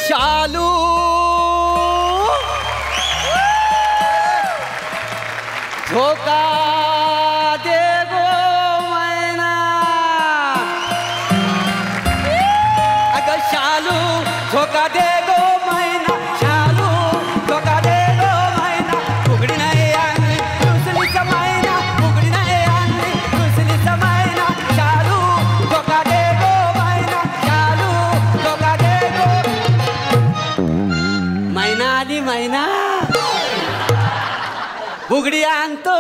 शालू झोका दे गो मैना अग शालू झोका दे गो मैना शालू झोका दे गो मैना उघडी नाही आणली दुसरीच मैना उघडी नाही आणली दुसरीच मैना शालू झोका दे गो मैना शालू झोका दे गो मैना आली मैना उघडी आणतो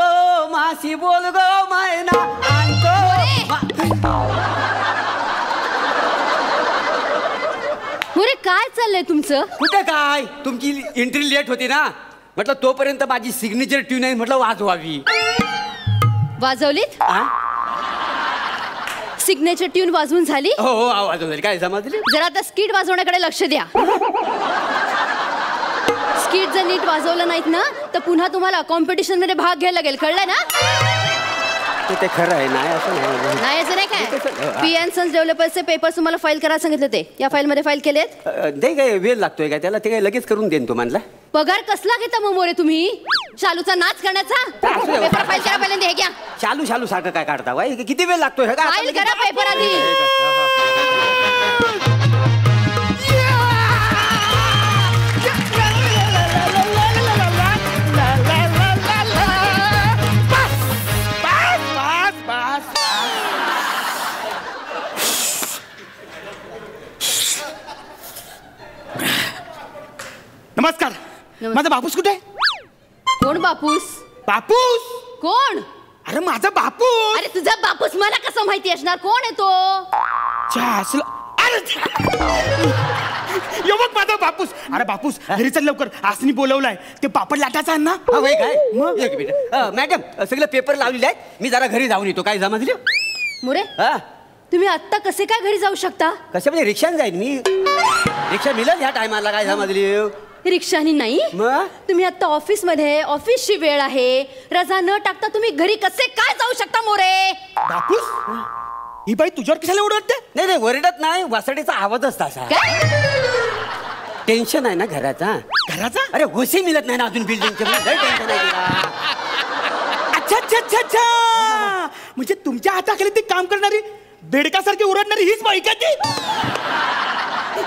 मासी बोल गो मैना आणतो मुरे काय चाललंय तुमचं? कुठे काय तुमची एंट्री लेट होती ना म्हटलं तोपर्यंत माझी सिग्नेचर ट्यून आहे म्हटलं वाजवावी. वाजवलीत? सिग्नेचर ट्यून वाजवून झाली? हो हो वाजवली. काय समजली? जरा आता स्किट वाजवण्याकडे लक्ष द्या. स्किट जर नीट वाजवलं नाहीत ना तर पुन्हा तुम्हाला कॉम्पिटिशन मध्ये भाग घ्यायला लागेल. कळलंय ना? ते खरं आहे. नाही असं नाही असं नाही काय. पी.एन. सन्स डेव्हलपर्सचे पेपर्स तुम्हाला फाईल करायला सांगितले ते या फाईल मध्ये फाईल केलेत? ते काय वेळ लागतोय का त्याला? ते काय लगेच करून देईन तुम्हाला. पगार कसला घेता मग मोरे तुम्ही? शालूचा नाच करण्याचा? पेपर फाईल करा पहिल्यांदा. हे घ्या. शालू शालू सारखं काय काढता बाई? किती वेळ लागतोय? फाईल करा पेपर आधी. नमस्कार. माझा बापूस कुठे? कोण बापूस? बापूस कोण? अरे माझा बापूस. अरे तुझा बापूस मला कसं माहिती असणार? कोण आहे तो? यो बघ माझा बापूस. अरे बापूस घरी चल लवकर. आसनी बोलवलाय. ते पापड लाटायचा आहे ना? काय मग एक मिनिट. मॅडम सगळे पेपर लावलेले आहेत. मी जरा घरी जाऊन येतो. काय जमलं? मुरे तुम्ही आत्ता कसे काय घरी जाऊ शकता? कसे म्हणजे रिक्षाने जाईन मी. रिक्षा मिळेल ह्या टायमाला. काय जमली? रिक्षानी नाही. मग तुम्ही आता ऑफिस मध्ये, ऑफिसची वेळ आहे. रजा न टाकता तुम्ही घरी कसे काय जाऊ शकता मोरे? बापूस ही बाई तुझ्यावर कशाला ओरडते? नाही नाही ओरडत नाही. वासडीचा आवाजच तसा. टेन्शन आहे ना घराचा. घराचा? अरे घुशी मिळत नाही ना अजून बिल्डिंगचे. टेन्शन आहे. अच्छा अच्छा अच्छा अच्छा. म्हणजे तुमच्या हाताखाली ते काम करणारी बेडकासारखी ओरडणारी हीच बाई का ती?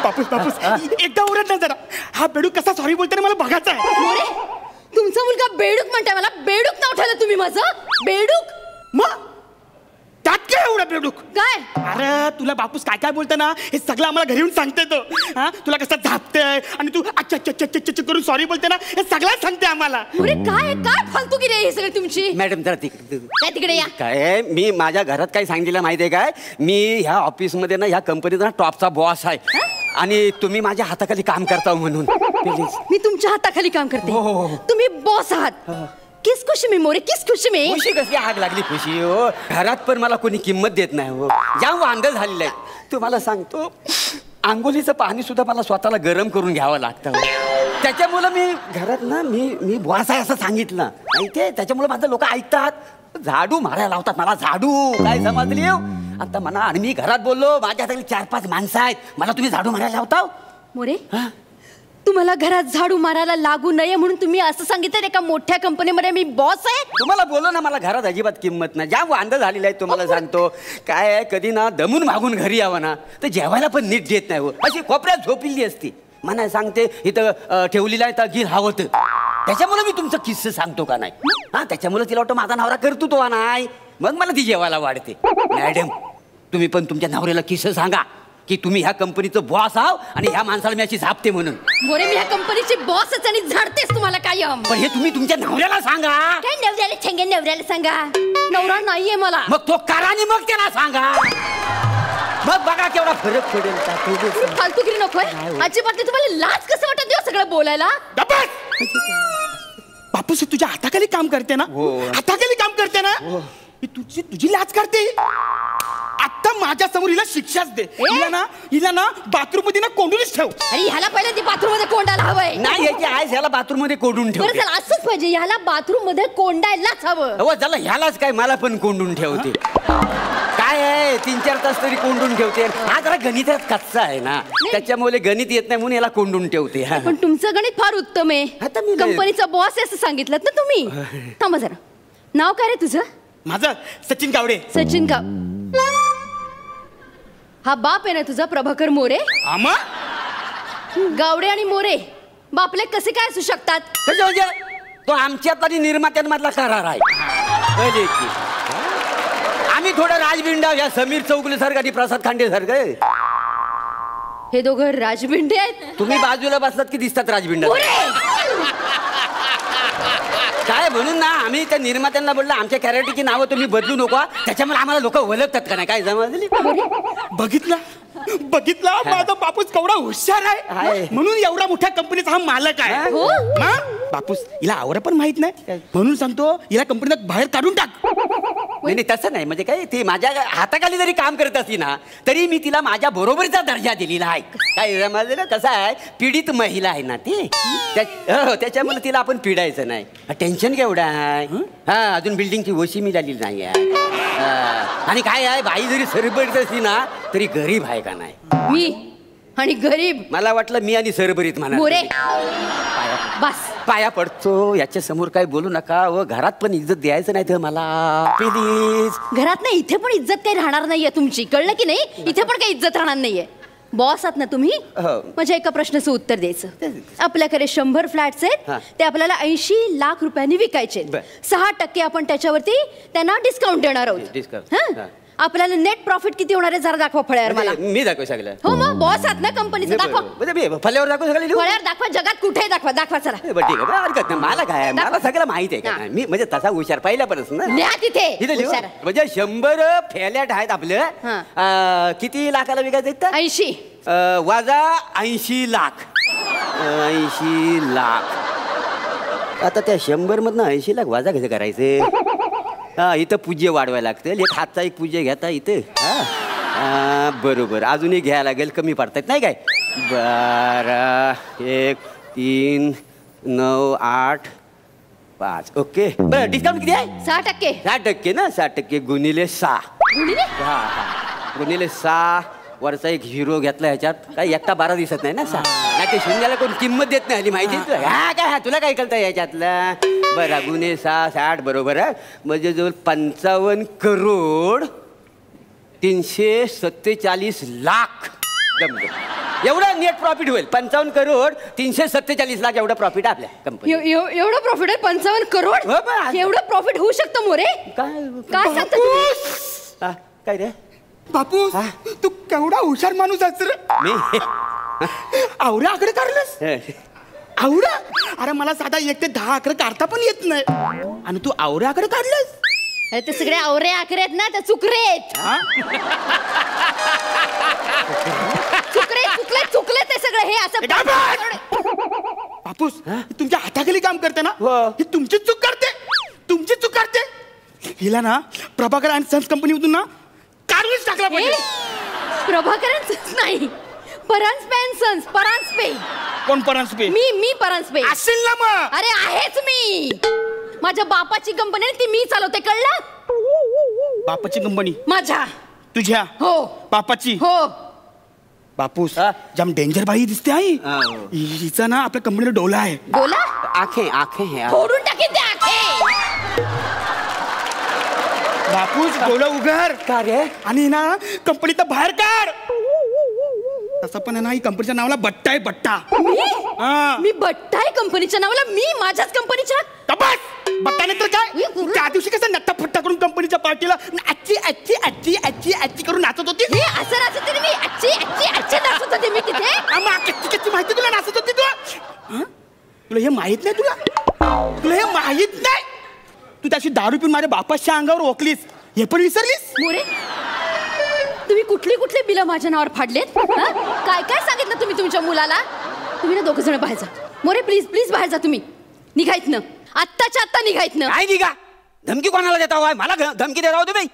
बापूस बापूस एकदा ओरड ना जरा. हा बेडूक कसा सॉरी बोलताना मला बघायचा आहे. मोरे तुमचा मुलगा बेडूक म्हणताय मला? बेडूक नाव ठेवलं तुम्ही माझं? बेडूक? मग त्यात काय एवढं बेडूक? काय? अरे तुला बापूस काय काय बोलतं ना हे सगळं आम्हाला घरी येऊन सांगते तो. हा तुला कसं झापतंय आणि तू अच्छा अच्छा अच्छा करून सॉरी बोलते ना हे सगळं सांगते आम्हाला. मोरे काय काय फालतूगिरी आहे ही सगळी तुमची? मॅडम जरा तिकडे काय तिकडे या. काय मी माझ्या घरात काय सांगितलं माहिती आहे काय? मी ह्या ऑफिसमध्ये ना ह्या कंपनीचा टॉपचा बॉस आहे आणि तुम्ही माझ्या हाताखाली काम करता म्हणून. मी तुमच्या हाताखाली काम करते? तुम्ही बॉस आहात? किस खुशी में मोरे किस खुशी में? खुशी कसली आग लागली खुशी हो. घरात पण मला कोणी किंमत देत नाही हो. जाम वांद झालेलं आहे. तुम्हाला सांगतो आंघोलीचं पाणी सुद्धा मला स्वतःला गरम करून घ्यावं लागतं. त्याच्यामुळं मी घरात ना मी बॉस आहे असं सांगितलं माहितीये. त्याच्यामुळे माझं लोक ऐकतात. झाडू मारायला लावतात मला. झाडू काय समजली आता म्हणा. आणि मी घरात बोललो माझ्या हाताखाली 4-5 माणसं आहेत. मला तुम्ही झाडू मारायला लावता मोरे? तुम्हाला घरात झाडू मारायला लागू नये म्हणून तुम्ही असं सांगितलं एका मोठ्या कंपनीमध्ये मी बॉस आहे? तुम्हाला बोललो ना मला घरात अजिबात किंमत नाही. ज्या वांद झालेलं आहे तुम्हाला सांगतो. काय आहे कधी ना दमून मागून घरी यावं ना तर जेवायला पण नीट देत नाही हो. अशी कोपऱ्यात झोपलेली असती. मला सांगते इथं ठेवलेलं आहे तर गिर हवत. त्याच्यामुळे मी तुमचं किस्से सांगतो का नाही. हा त्याच्यामुळे तिला वाटतं माझा नवरा करतो तो नाही मग मला ती जेवायला वाढते. मॅडम तुम्ही पण तुमच्या नवऱ्याला किस्से सांगा की तुम्ही ह्या कंपनीचं बॉस आहात आणि ह्या माणसाला मी अशी झापते म्हणून. मोरे मी ह्या कंपनीची बॉसच आणि झाडतेस तुम्हाला कायम. पण हे तुम्ही तुमच्या नवऱ्याला सांगा. काय नवऱ्याला सांगा? नवऱ्याला सांगा? नवरा नाहीये मला. मग तो करा आणि मग त्याला सांगा. मग बघा केवढा फरक पडेल. फालतूगिरी नकोय अजिबात. तुम्हाला लाज कसं वाटत सगळं बोलायला? बापूस तुझ्या हाताखाली काम करते ना? हाताखाली काम करते ना? तुझी लाज करते. आता माझ्या समोर हिला शिक्षाच दे. हिला ना बाथरूम मध्ये ना कोंडूनच ठेव. अरे ह्याला पहिल्यांदा बाथरूम मध्ये कोंडायला हवंय. नाही याची आय ह्याला बाथरूम मध्ये कोंडून ठेव. बरं चला असंच पाहिजे. ह्याला बाथरूम मध्ये कोंडायलाच हवं. हो चला ह्यालाच काय मला पण कोंडून ठेवते. काय काय आहे 3-4 तास तरी कोंडून ठेवते. हा जरा गणितात कच्चा आहे ना, त्याच्यामुळे गणित येत नाही म्हणून याला कोंडून ठेवते. हा. पण तुमचं गणित फार उत्तम आहे. आता मी- कंपनीचा बॉस आहे असं सांगितलं ना तुम्ही. थांबा जरा, नाव काय रे तुझं? माझं सचिन गावडे. सचिन का? हा बाप आहे ना तुझा, प्रभाकर मोरे? आमा गावडे आणि मोरे बापले कसे काय असू शकतात? कसं म्हणजे तो आमच्यात आणि निर्मात्यांमधला करार आहे. कळले की आम्ही थोडं राजबिंडा या समीर चौगुले सारखं आणि प्रसाद खांडे सारखं. हे दोघं राजबिंडे आहेत. तुम्ही बाजूला बसलात की दिसतात राजबिंडा. काय म्हणून ना आम्ही त्या निर्मात्यांना बोललो आमच्या कॅरेक्टरची नावं तुम्ही बदलू नका, त्याच्यामुळे आम्हाला लोक ओळखतात का नाही. काय समजली? बघितला माझा बापूस केवढा हुशार आहे. आहे म्हणून एवढा मोठ्या कंपनीचा हा मालक आहे. हो? हा? बापूस हिला आवड पण माहित नाही म्हणून सांगतो हिला कंपनीत बाहेर काढून टाक. नाही नाही तसं नाही. म्हणजे काय ती माझ्या हाताखाली जरी काम करत असती ना तरी मी तिला माझ्या बरोबरीचा दर्जा दिलेला आहे. काय समजलं? कसं आहे पीडित महिला आहे ना ती, त्याच्यामुळे तिला आपण पिडायचं नाही. टेन्शन केवढं आहे. हा अजून बिल्डिंगची वशी मी झालेली नाही आहे. आणि काय आहे बाई जरी सरबरीत असली ना तरी गरीब आहे का नाही. मी आणि गरीब? मला वाटलं मी आणि सरबरीत म्हणा. मोरे बस, पाया पडतो याच्या समोर काय बोलू नका व घरात पण इज्जत द्यायचं नाही तर मला प्लीज. घरात नाही इथे पण इज्जत काही राहणार नाहीये तुमची, कळलं की नाही? इथे पण काही इज्जत राहणार नाहीये. बॉस आहात ना तुम्ही, हो. म्हणजे एका प्रश्नाचं उत्तर द्यायचं. आपल्याकडे 100 फ्लॅट्स आहेत, ते आपल्याला 80 लाख रुपयांनी विकायचे. 6% आपण त्याच्यावरती त्यांना डिस्काउंट देणार आहोत. डिस्काउंट. हं? आपल्याला नेट प्रॉफिट किती होणार आहे जरा दाखवा फळ्यावर मला. मी दाखव सगळं. हो मग बॉस आहात ना कंपनीचं, दाखवा. फल्यावर दाखव सगळं लिहू. फळ्यावर दाखवा, जगात कुठे दाखवा, दाखवा चला. बरं ठीक आहे हरकत नाही. मला काय आहे, मला सगळं माहिती आहे का. मी म्हणजे तसा हुशार पहिल्यापासून ना. लिहा तिथे इथे लिहू. हुशार. म्हणजे 100 फ्लॅट आहेत आपलं. किती लाखाला विकायचं? 80 वाजा 80 लाख. 80 लाख. आता त्या 100 मधनं 80 लाख वाजा कसं करायचे? हा इथं पूज्य वाढवायला लागतील. एक हातचा एक पूज्य घेता इथं. हा बरोबर. अजूनही घ्यायला लागेल, कमी पडतात नाही काय. 12 1 3 9 8 5. ओके बरं डिस्काउंट किती आहे? 6%. 6% ना. 6% गुणिले 6. गुणिले? हा गुणिले 6. वरचा एक हिरो घेतला ह्याच्यात काही एकटा 12 दिसत नाही ना. 6 नाही ते शून्याला कोण किंमत देत नाही. आली माहिती आहे तुला? हा काय तुला काय कळतं याच्यातलं? बरं गुन्हे 6 60 बरोबर आहे. म्हणजे जवळ 55 करोड 347 लाख जमलं. एवढं नेट प्रॉफिट होईल. 55 करोड 347 लाख एवढं प्रॉफिट आपल्या कंपनी. एवढं प्रॉफिट आहे? 55 करोड हो बा. एवढं प्रॉफिट होऊ शकतं मोरे? काय सांगता तुम्ही? काय रे बापू तू केवढा हुशार माणूस आहेस रे. मी आवड्या आकडे काढलेस? आवडा? अरे मला साधा 1 ते 10 आकडे काढता पण येत नाही आणि तू आवड्या आकडे काढलेस? अरे ते सगळे आवरे आकडे आहेत ना, ते चुकरे आहेत. चुकले ते सगळे. हे असं बापूस तुमच्या हाताखाली काम करते ना, ही तुमची चूक करते. हिला ना प्रभाकर आणि सन्स कंपनीमधून ना काढूनच टाकला पाहिजे. प्रभाकर नाही, परांजपे अँड सन्स. परांजपे. कोण परांजपे? मी परांजपे असेल ना मग. अरे आहेच मी. माझ्या बापाची कंपनी ती मी चालवते, कळलं? बापाची कंपनी माझ्या? तुझ्या? हो. बापाची? हो. बापूस जाम डेंजर बाई दिसते आई. हिचा ना आपल्या कंपनीला डोला आहे. डोला? आखे आहे. फोडून टाकीन ते आखे. बापूस डोला उघड का रे? आणि ना कंपनीत बाहेर काढ. तसं पण आहे ना ही कंपनीच्या नावाला बट्टा आहे, बट्टा. मी बट्टा आहे कंपनीच्या नावाला? मी माझ्याच कंपनीच्या? बट्टाने तर काय त्या दिवशी कसं नट्टा फट्टा करून कंपनीच्या पार्टीला आच्ची आच्ची आच्ची आच्ची आच्ची करून नाचत होती. हे असं नाचत होते मी? आच्ची आच्ची आच्ची नाचत होते मी तिथे? कच्ची कच्ची माहिती तुला नाचत होती तू? तुला हे माहित नाही? तुला हे माहित नाही? तू त्याची दारू पिऊन माझ्या बापाच्या अंगावर ओकलीस, हे पण विसरलीस? मोरे तुम्ही कुठली बिलं माझ्या नावावर फाडलेत? काय काय सांगितलं तुम्ही तुमच्या मुलाला? तुम्ही ना 2 जण बाहेर जा. मोरे प्लीज बाहेर जा. तुम्ही निघायत ना, आत्ताच्या आत्ता निघायत ना. काय निघा? धमकी कोणाला देता हो? मला धमकी देता हो तुम्ही?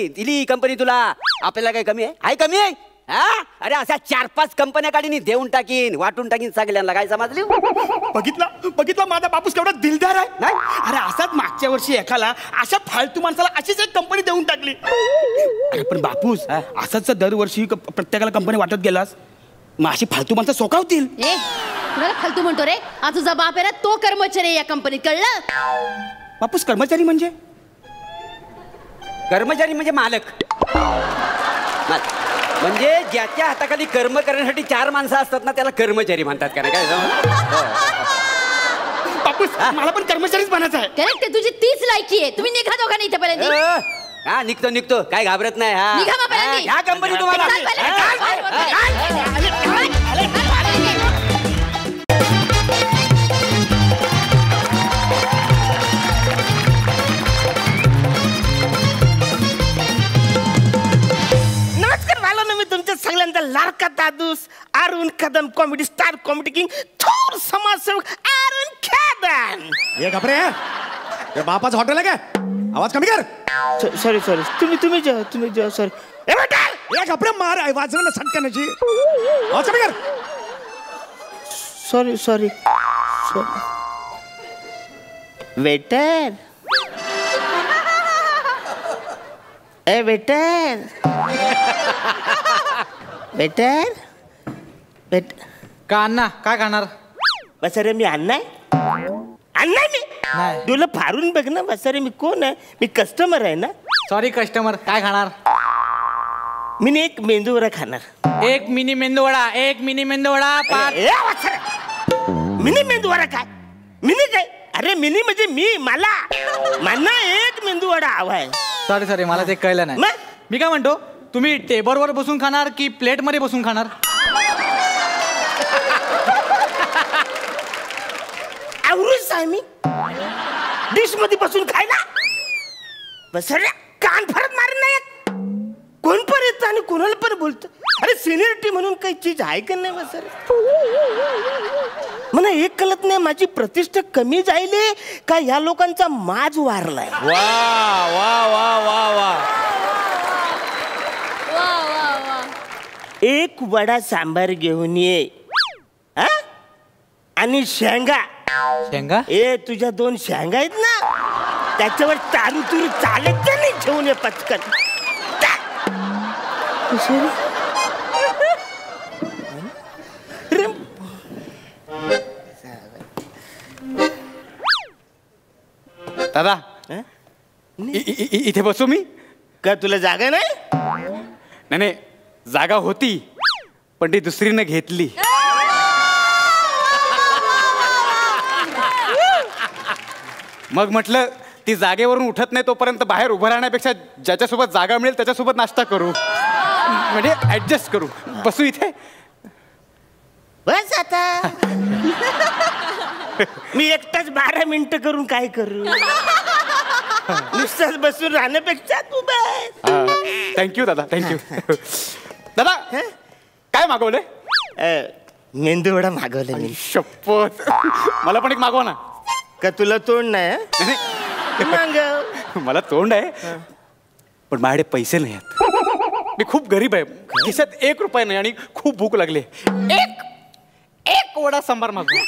दिली कंपनी तुला. आपल्याला काय कमी आहे? कमी आहे? हा अरे अशा 4-5 कंपन्या काढीन देऊन टाकीन वाटून टाकीन सगळ्यांना. काय समजली? बघितला माझा बापूस केवढा दिलदार आहे. नाही अरे असाच मागच्या वर्षी एकाला अशा फालतू माणसाला अशीच एक कंपनी देऊन टाकली. अरे पण बापूस असाच दरवर्षी प्रत्येकाला कंपनी वाटत गेलास मग अशी फालतू माणसं सोकावतील. ए कुणाला फालतू म्हणतो रे? हा तुझा बाप आहे ना, तो कर्मचारी आहे या कंपनीत, कळलं? बापूस कर्मचारी म्हणजे कर्मचारी म्हणजे मालक. म्हणजे ज्याच्या हाताखाली कर्म करण्यासाठी 4 माणसं असतात ना त्याला कर्मचारी म्हणतात. का नाही? काय बापूस मला पण कर्मचारीच बनायचं आहे. करेक्ट, तुझी तीच लायकी आहे. तुम्ही निघा दोघांनी इथे पर्यंत. हा निघतो काय घाबरत नाही. निघा मग हा पहिल्यांदा. ह्या कंपनी तुम्हाला सगळ्यांचा लाडका दादूस Arun Kadam comedy star comedy king थोर समाजसेवक अरुण कदम. ये घाबरे हे बापाचं हॉटेल आहे काय? आवाज कमी कर. सॉरी तुम्ही जेवा सॉरी. ये घाबरे मार वाजवलं ना सटकण्याची. आवाज कमी कर. सॉरी वेटर ए वेटर का अण्णा काय खाणार? बस रे मी अण्णा मी नाही. तुला फारून बघ ना. बस रे मी कोण आहे? मी कस्टमर आहे ना. सॉरी कस्टमर, काय खाणार? मी एक मेंदूवडा खाणार. एक मिनी मेंदूवडा. मिनी मेंदूवडा काय? मिनी काय? अरे मिनी म्हणजे मला एक मेंदूवडा हवा आहे. सॉरी मला ते कळलं नाही. मग? मी काय म्हणतो, तुम्ही टेबलवर बसून खाणार की प्लेट मध्ये बसून खाणार? आवरूच आहे मी डिश मध्ये बसून खायला. बस रे कान फरत मारत नाही. कोण पण येतं आणि कोणाला पण बोलतं. अरे सिनियरिटी म्हणून काही चीज आहे का नाही? बस रे मला एक कळत नाही, माझी प्रतिष्ठा कमी जाईल का या लोकांचा माज वारलाय. एक वडा सांबार घेऊन ये. हा? आणि शेंगा. ए तुझ्या 2 शेंगा आहेत ना त्याच्यावर तारू तुरू चालत नाही. ठेवून ये पटकन. दादा इथे बसू मी? का तुला जागा नाही? नाही जागा होती पण ती दुसरीनं घेतली. मग म्हटलं ती जागेवरून उठत नाही तोपर्यंत बाहेर उभं राहण्यापेक्षा ज्याच्यासोबत जागा मिळेल त्याच्यासोबत नाश्ता करू, म्हणजे ऍडजस्ट करू. बसू इथे. बस आता मी एकटाच 12 मिनिटं करून काय करू? नुसताच बसून राहण्यापेक्षा तू बस. थँक्यू दादा, थँक्यू. दादा काय मागवले? मेंदूवडा मागवले मी. शपथ, मला पण एक मागवा ना. का तुला तोंड नाही? मागव. मला तोंड आहे पण माझ्याकडे पैसे नाही आहेत. मी खूप गरीब आहे, खिशात 1 रुपया नाही आणि खूप भूक लागली. एक वडा सांबार मागवा.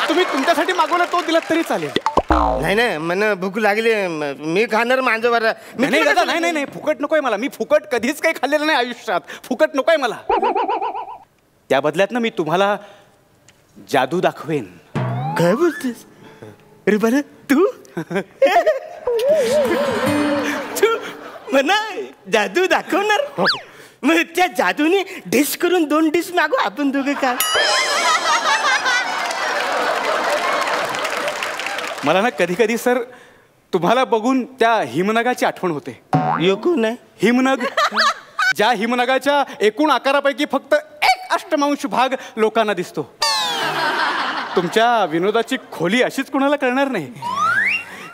तुम्ही तुमच्यासाठी मागवला तो दिला तरी चालेल. नाही मला भूक लागली, मी खाणार माझं बरं. नाही दादा, नाही फुकट नकोय मला. मी फुकट कधीच काही खाल्लेलं नाही आयुष्यात. फुकट नकोय मला. त्या बदल्यात ना मी तुम्हाला जादू दाखवेन. काय बोलतेस? अरे बरं तू म्हणा जादू दाखवणार? मग त्या जादूने डिश करून 2 डिश मागू आपण दोघे का? मला ना कधी कधी सर तुम्हाला बघून त्या हिमनगाची आठवण होते. कोण आहे हिमनग? ज्या हिमनगाच्या एकूण आकारापैकी फक्त 1/8 भाग लोकांना दिसतो. तुमच्या विनोदाची खोली अशीच कोणाला कळणार नाही.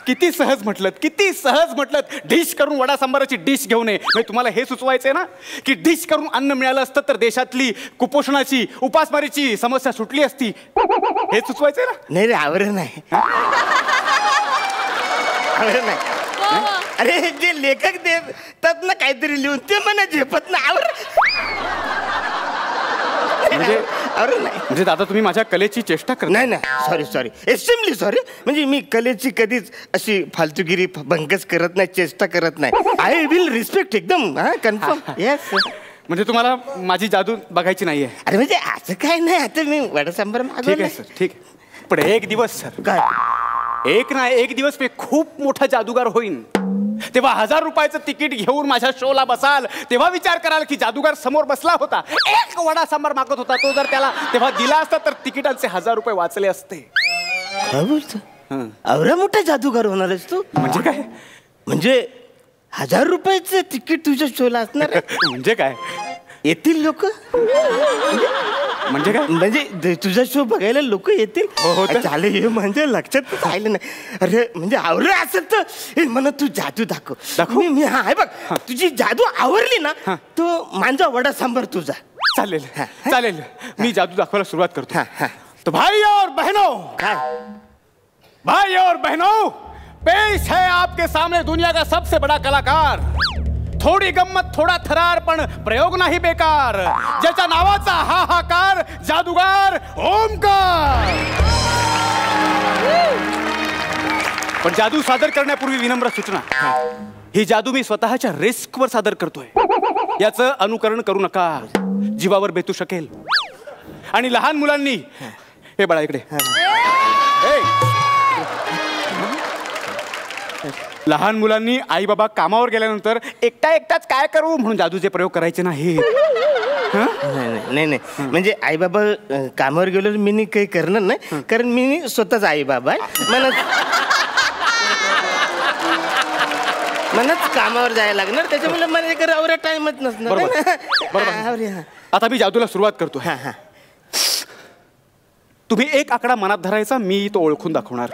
किती सहज म्हटलं डिश करून वडा सांबाराची डिश घेऊन ये. म्हणजे तुम्हाला हे सुचवायचंय ना की डिश करून अन्न मिळालं असतं तर देशातली कुपोषणाची उपासमारीची समस्या सुटली असती. हे सुचवायचंय ना? नाही रे, आवड नाही. अरे जे लेखक देतात ना काहीतरी लिहून ते मला झेपत ना आवर म्हणजे दादा तुम्ही माझ्या कलेची चेष्टा करता? नाही नाही सॉरी एक्स्ट्रीमली सॉरी. म्हणजे मी कलेची कधीच अशी फालतूगिरी भंगच करत नाही, चेष्टा करत नाही. आय विल रिस्पेक्ट एकदम कन्फर्म. येस. म्हणजे तुम्हाला माझी जादू बघायची नाहीये? अरे म्हणजे असं काय नाही, आता मी वडसंबर ठीक आहे सर, ठीक आहे. पण एक दिवस सर, काय एक दिवस मी खूप मोठा जादूगार होईन. तेव्हा 1000 रुपयाचं तिकीट घेऊन माझ्या शोला बसाल, तेव्हा विचार कराल की जादूगार समोर बसला होता, एक वडा सांबार मागत होता, तो जर त्याला तेव्हा दिला असता तर तिकिटांचे 1000 रुपये वाचले असते. काय बोलतो? एवढा मोठा जादूगार होणार आहेस तू? म्हणजे काय? म्हणजे 1000 रुपयाचं तिकीट तुझ्या शोला असणार? म्हणजे काय? येतील लोक? म्हणजे काय? म्हणजे तुझा शो बघायला लोक येतील? हो तर. झालं हे म्हणजे लक्षात राहिलं नाही. अरे म्हणजे आवडलं असेल तर मला तू जादू दाखव. मी हा आहे बघ, तुझी जादू आवडली ना तो माझा वडा सांबार तुझा. चालेल चालेल, मी जादू दाखवायला सुरुवात करतो. तो भाई और बहनों, काय भाई और बहनों, पेश है आपके सामने दुनिया का सबसे बड़ा कलाकार. थोडी गंमत थोडा थरार पण प्रयोग नाही बेकार. ज्याच्या नावाचा हाहाकार, जादूगार ओमकार. पण जादू सादर करण्यापूर्वी विनम्र सूचना. ही जादू मी स्वतःच्या रिस्कवर सादर करतोय. याचं अनुकरण करू नका, जीवावर बेतू शकेल. आणि लहान मुलांनी, हे बाळा इकडे, लहान मुलांनी आई बाबा कामावर गेल्यानंतर एकटाच काय करू म्हणून जादूचे प्रयोग करायचे नाही. नाही म्हणजे आई बाबा कामावर गेलो मी काही करणार नाही, कारण मी स्वतःच आई बाबा आहे. मलाच कामावर जायला लागणार, त्याच्यामुळे मला एवढा टाइमच नसणार. बरोबर. आता मी जादूला सुरुवात करतो. तुम्ही एक आकडा मनात धरायचा, मी तो ओळखून दाखवणार.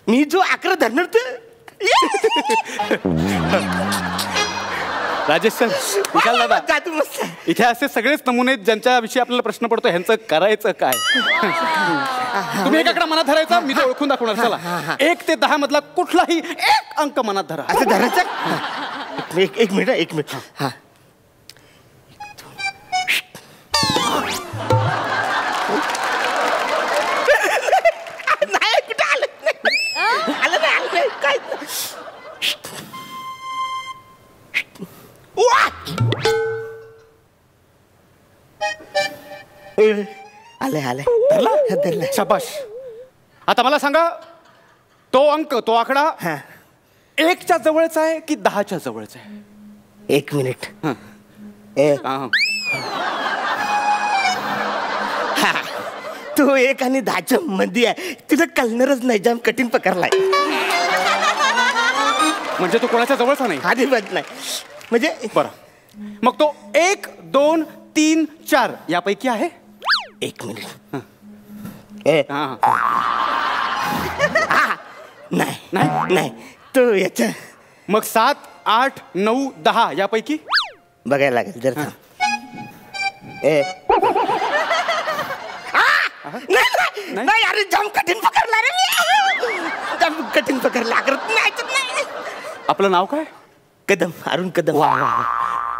मी जो आकडा धरणार ते राजेश सर, विशाल दादा, जादू मस्त. इथे असे सगळेच नमुने आहेत ज्यांच्याविषयी आपल्याला प्रश्न पडतो, ह्यांचं करायचं काय? तुम्ही एक आकडा मनात धरायचा, मी तो ओळखून दाखवणार. चला, 1 ते 10 मधला कुठलाही एक अंक मनात धरा. असं धरायचं? एक मिनिट. हा, आले धरला? शाबाश. आता मला सांगा, तो अंक, तो आकडा 1च्या जवळचा आहे की 10च्या जवळचा आहे? 1 मिनिट. तो 1 आणि 10च्या मध्ये आहे. तुला कळणारच नाही, जाम कठीण पकडलाय. म्हणजे तो कोणाच्या जवळचा नाही? अजिबात नाही. म्हणजे बरं, मग तो 1, 2, 3, 4 यापैकी आहे? 1 मिनिट. नाही तो याच्या. मग 7, 8, 9, 10 यापैकी? बघायला लागेल जर. नाही अरे, जाम कठीण पकडला रे, जाम कठीण पकडला. नाही. आपलं नाव काय? कदम, अरुण कदम.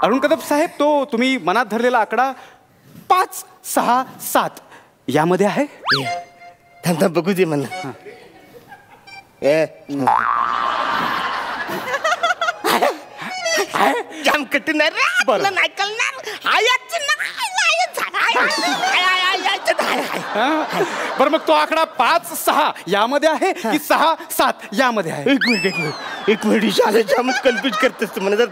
अरुण कदम साहेब, तो तुम्ही मनात धरलेला आकडा 5, 6, 7 यामध्ये आहे? थांब बघू दे म्हणा. जाम कठीण आहे रे, बरं नाही कळणार. बरं, मग तो आकडा 5, 6 यामध्ये आहे की 6, 7 यामध्ये आहे? एक मिनिट शाळे जामच कन्फ्युज करतेस तू मला. जर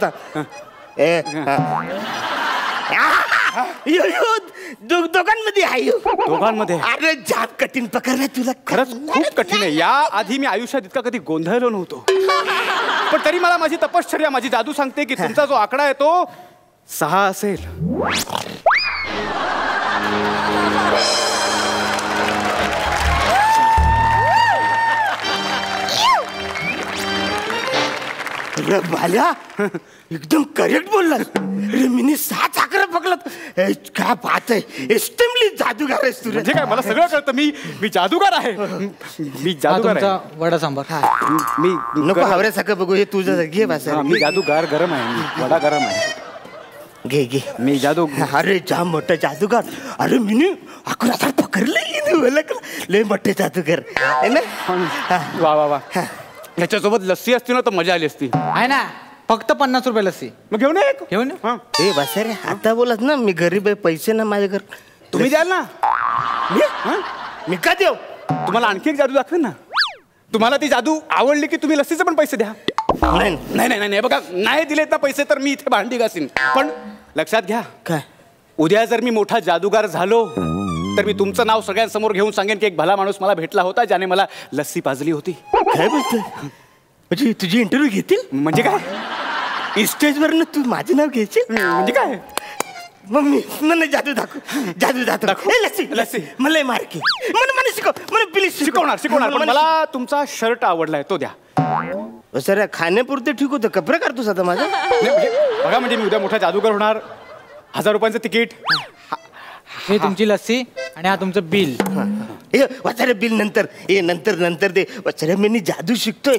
दोघांमध्ये आहे. दोघांमध्ये? अरे जाम कठीण पकडला तुला. खरंच खूप कठीण आहे. या आधी मी आयुष्यात इतका कधी गोंधळलो नव्हतो. पण तरी मला माझी तपश्चर्या, माझी जादू सांगते की तुमचा जो आकडा आहे तो 6 असेल. अरे बाल्या एकदम करेक्ट बोललास अरे मी 6 चाकरा पकडलात काय बात आहे एक्स्ट्रीमली जादूगार आहेस तू रे. म्हणजे काय मला सगळं कळतं. मी जादूगार आहे. मी जादूगार आहे. तुमचा वडा सांबार. मी नको हावऱ्यासारखं बघू हे तुझं घे बस मी जादूगार गरम आहे. मी वडा गरम आहे. घे घे मी जादू अरे जाम मोठा जादूगार अरे मी 11 पकडलं लय मोठे जादूगार है ना. वा वा वा. याच्यासोबत लस्सी असती ना तर मजा आली असती. आहे ना फक्त 50 रुपये लस्सी. मग घेऊन ये. घेऊन ये. हा. ए बस रे आता बोलत ना मी गरीब आहे पैसे ना माझ्या घर तुम्ही द्याल ना. मी का देऊ तुम्हाला आणखी एक जादू दाखवेन ना. तुम्हाला ती जादू आवडली की तुम्ही लस्सीचे पण पैसे द्या. नाही नाही नाही नाही बघा नाही दिलेत ना पैसे तर मी इथे भांडी घासीन. पण लक्षात घ्या काय उद्या जर मी मोठा जादूगार झालो तर मी तुमचं नाव सगळ्यांसमोर घेऊन सांगेन की एक भला माणूस मला भेटला होता ज्याने मला लस्सी पाजली होती. काय बोलतोय म्हणजे तुझी इंटरव्ह्यू घेतील म्हणजे काय स्टेजवरनं तू माझं नाव घ्यायचे म्हणजे काय मग मी मला जादू दाखव ए, लस्सी लस्सी. मला मार्की मला शिकव मला प्लीज शिकवणार पण मला तुमचा शर्ट आवडलाय तो द्या. सर खाण्यापुरते ठीक होतं कपडे काढतोस आता माझं बघा म्हणजे मी उद्या मोठा जादूगार होणार. 1000 रुपयांचं तिकीट. हे तुमची लस्सी आणि हा तुमचं बिल. ए वाचारे बिल नंतर दे वाचारे मी जादू शिकतोय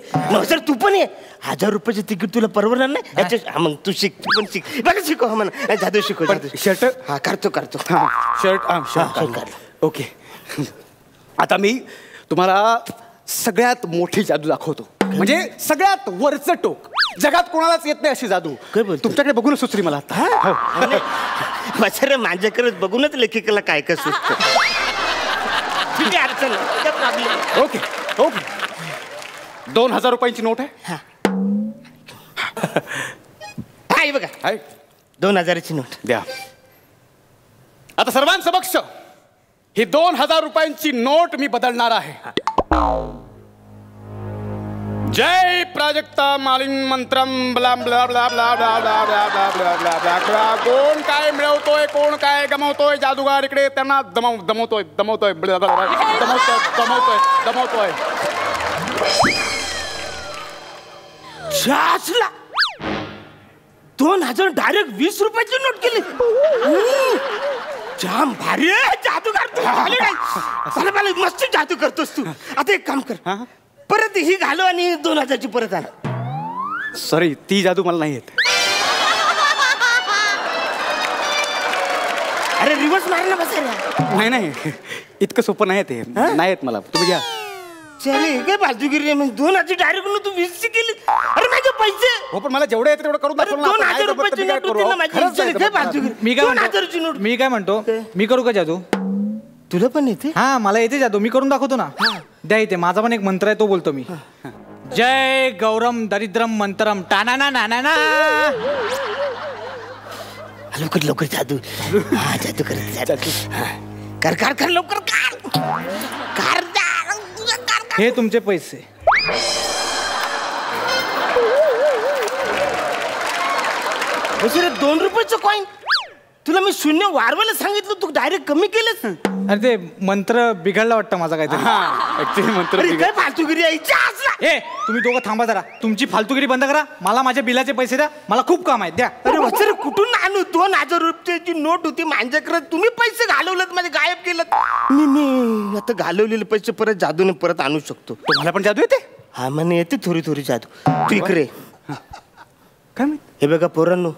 सर तू पण ये 1000 रुपयाचं तिकीट तुला परवडणार नाही याच्या मग तू शिक तू पण शिक बघा शिकव म्हणा जादू शिकव शर्ट हा करतो शर्ट ओके. आता मी तुम्हाला सगळ्यात मोठी जादू दाखवतो म्हणजे सगळ्यात वरचं टोक जगात कोणालाच येत नाही अशी जादू. काय बोलतो? तुमच्याकडे बघूनच सुचली मला आता. वाचारे माझ्याकडे बघूनच लेखिकेला काय काय सुचतं. ठीक आहे अडचण नाही, काय problem? ओके ओके 2000 रुपयांची नोट आहे. हाय बघा आहे 2000ची नोट द्या. आता सर्वांसमक्ष ही 2000 रुपयांची नोट मी बदलणार आहे. जय प्राजक्ता मालिन मंत्रम blah blah blah blah blah blah blah blah blah blah blah blah. कोण काय मिळवतोय कोण काय गमावतोय जादूगार इकडे त्यांना दमवतोय ब्ला ब्ला ब्ला. दमवतोय 2000 डायरेक्ट 20 रुपयाची नोट केली. जाम भारी आहे जादूगार तू. मला मस्त जादू करतोस तू. आता एक काम कर परत ही घालो आणि 2000ची परत आण. सॉरी ती जादू मला नाही येत. अरे रिवर्स मारला बसा रे. नाही इतकं सोपं नाही ते नाही येत मला. तुम्ही घ्या. चले काय बाजूगिरी आहे 2000ची डायरेक्ट तू 20ची केली. अरे माझे पैसे हो पण मला जेवढं येतं तेवढं करून दाखवलं ना. 2000 रुपयाची नोट होती ना माझी. काय बाजूगिरी मी काय 2000ची नोट. मी काय म्हणतो मी करू का जादू. तुला पण येते हा मला येते जादू मी करून दाखवतो ना. द्या इथे माझा पण एक मंत्र आहे तो बोलतो मी. जय गौरम दरिद्रम मंत्रम टाना ना ना ना. लवकर जादू जादू कर कर लवकर कर. हे तुमचे पैसे. दुसरे 2 रुपयाचं कॉईन तुला मी शून्य वाढवायला सांगितलं तू डायरेक्ट कमी केलंस. अरे ते मंत्र बिघडला वाटतं माझा काहीतरी. ऍक्च्युली मंत्र अरे काय फालतूगिरी आहे ए तुम्ही दोघं थांबा जरा. तुमची फालतूगिरी बंद करा. मला माझ्या बिलाचे पैसे द्या. मला खूप काम आहेत द्या. अरे वचर कुठून आणू 2000 रुपयाची नोट होती माझ्याकडे तुम्ही पैसे घालवलेत माझे गायब केलं. मी आता घालवलेले पैसे परत जादूने परत आणू शकतो. तुम्हाला पण जादू येते. हा म्हणे येते थोडी जादू. तू इकडे काय हे बघा पोरांनो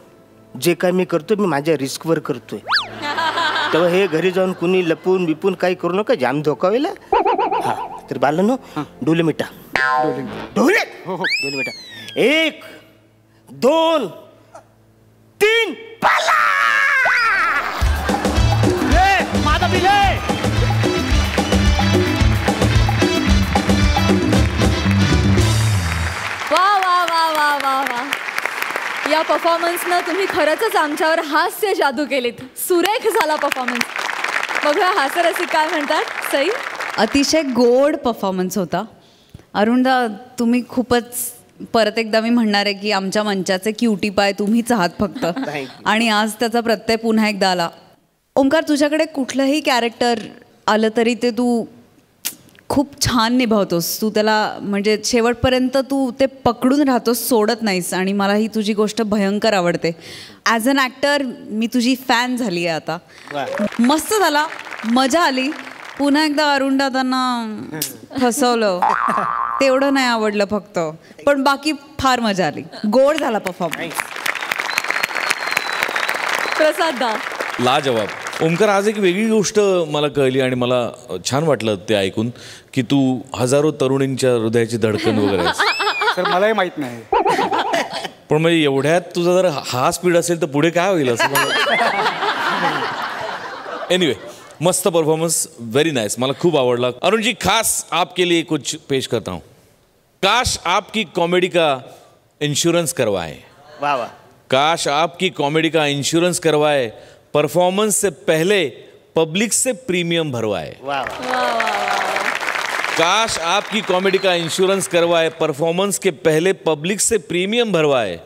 जे काय मी करतोय मी माझ्या रिस्कवर करतोय. तेव्हा हे घरी जाऊन कुणी लपून बिपून काही करू नका जाम धोका होईल. हा तर बालांनो डोले मिठा डोले मिठा 1 2 3 पाला. माझा बिल आहे. वा वा वा वा वा वा. या परफॉर्मन्सनं तुम्ही खरंच आमच्यावर हास्य जादू केलीत. सुरेख झाला परफॉर्मन्स. बघूया हास्यरसिक काय म्हणतात. सई अतिशय गोड परफॉर्मन्स होता. अरुणदा तुम्ही खूपच परत एकदा मी म्हणणार आहे की आमच्या मंचाचे क्युटी पाय तुम्हीच आहात फक्त. आणि आज त्याचा प्रत्यय पुन्हा एकदा आला. ओंकार तुझ्याकडे कुठलंही कॅरेक्टर आलं तरी ते तू खूप छान निभावतोस तू त्याला, म्हणजे शेवटपर्यंत तू ते पकडून राहतोस, सोडत नाहीस. आणि मला ही तुझी गोष्ट भयंकर आवडते. ॲज अन ॲक्टर मी तुझी फॅन झाली आहे आता. मस्त झाला, मजा आली. पुन्हा एकदा अरुण दादांना फसवलं तेवढं नाही आवडलं फक्त, पण बाकी फार मजा आली. गोड झाला परफॉर्मन्स. प्रसाद दा. लाजवाब. ओमकार, आज एक वेगळी गोष्ट मला कळली आणि मला छान वाटलं ते ऐकून की तू हजारो तरुणींच्या हृदयाची धडकन वगैरे आहेस. सर मलाही माहित नाही. पण म्हणजे एवढ्यात तुझा जर हा स्पीड असेल तर पुढे काय होईल असं मला. एनिवे, मस्त परफॉर्मन्स, व्हेरी नाइस, मला खूप आवडला. अरुण जी, खास आपके लिए कुछ पेश करता हूँ. काश आपकी कॉमेडी का इंश्योरेंस करवाए. वाह वाह. काश आपकी कॉमेडी का इंश्योरेंस करवाए, परफॉर्मेंस से पहले पब्लिक से प्रीमियम भरवाए. वाह वाह. काश आपकी कॉमेडी का इंश्योरेंस करवाए, परफॉर्मेंस के पहले पब्लिक से प्रीमियम भरवाए.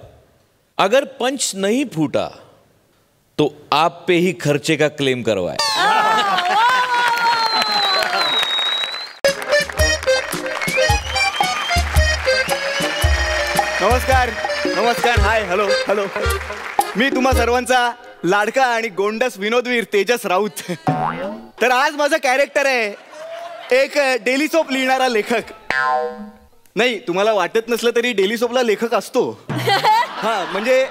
अगर पंच नहीं फूटा तो आप पे ही खर्चे का क्लेम करवाए. नमस्कार नमस्कार. हाय, हॅलो हॅलो. मी तुम्हा सर्वांचा लाडका आणि गोंडस विनोदवीर तेजस राऊत. तर आज माझं कॅरेक्टर आहे एक डेली सोप लिहिणारा लेखक. नाही, तुम्हाला वाटत नसलं तरी डेली सोपला लेखक असतो. हा, म्हणजे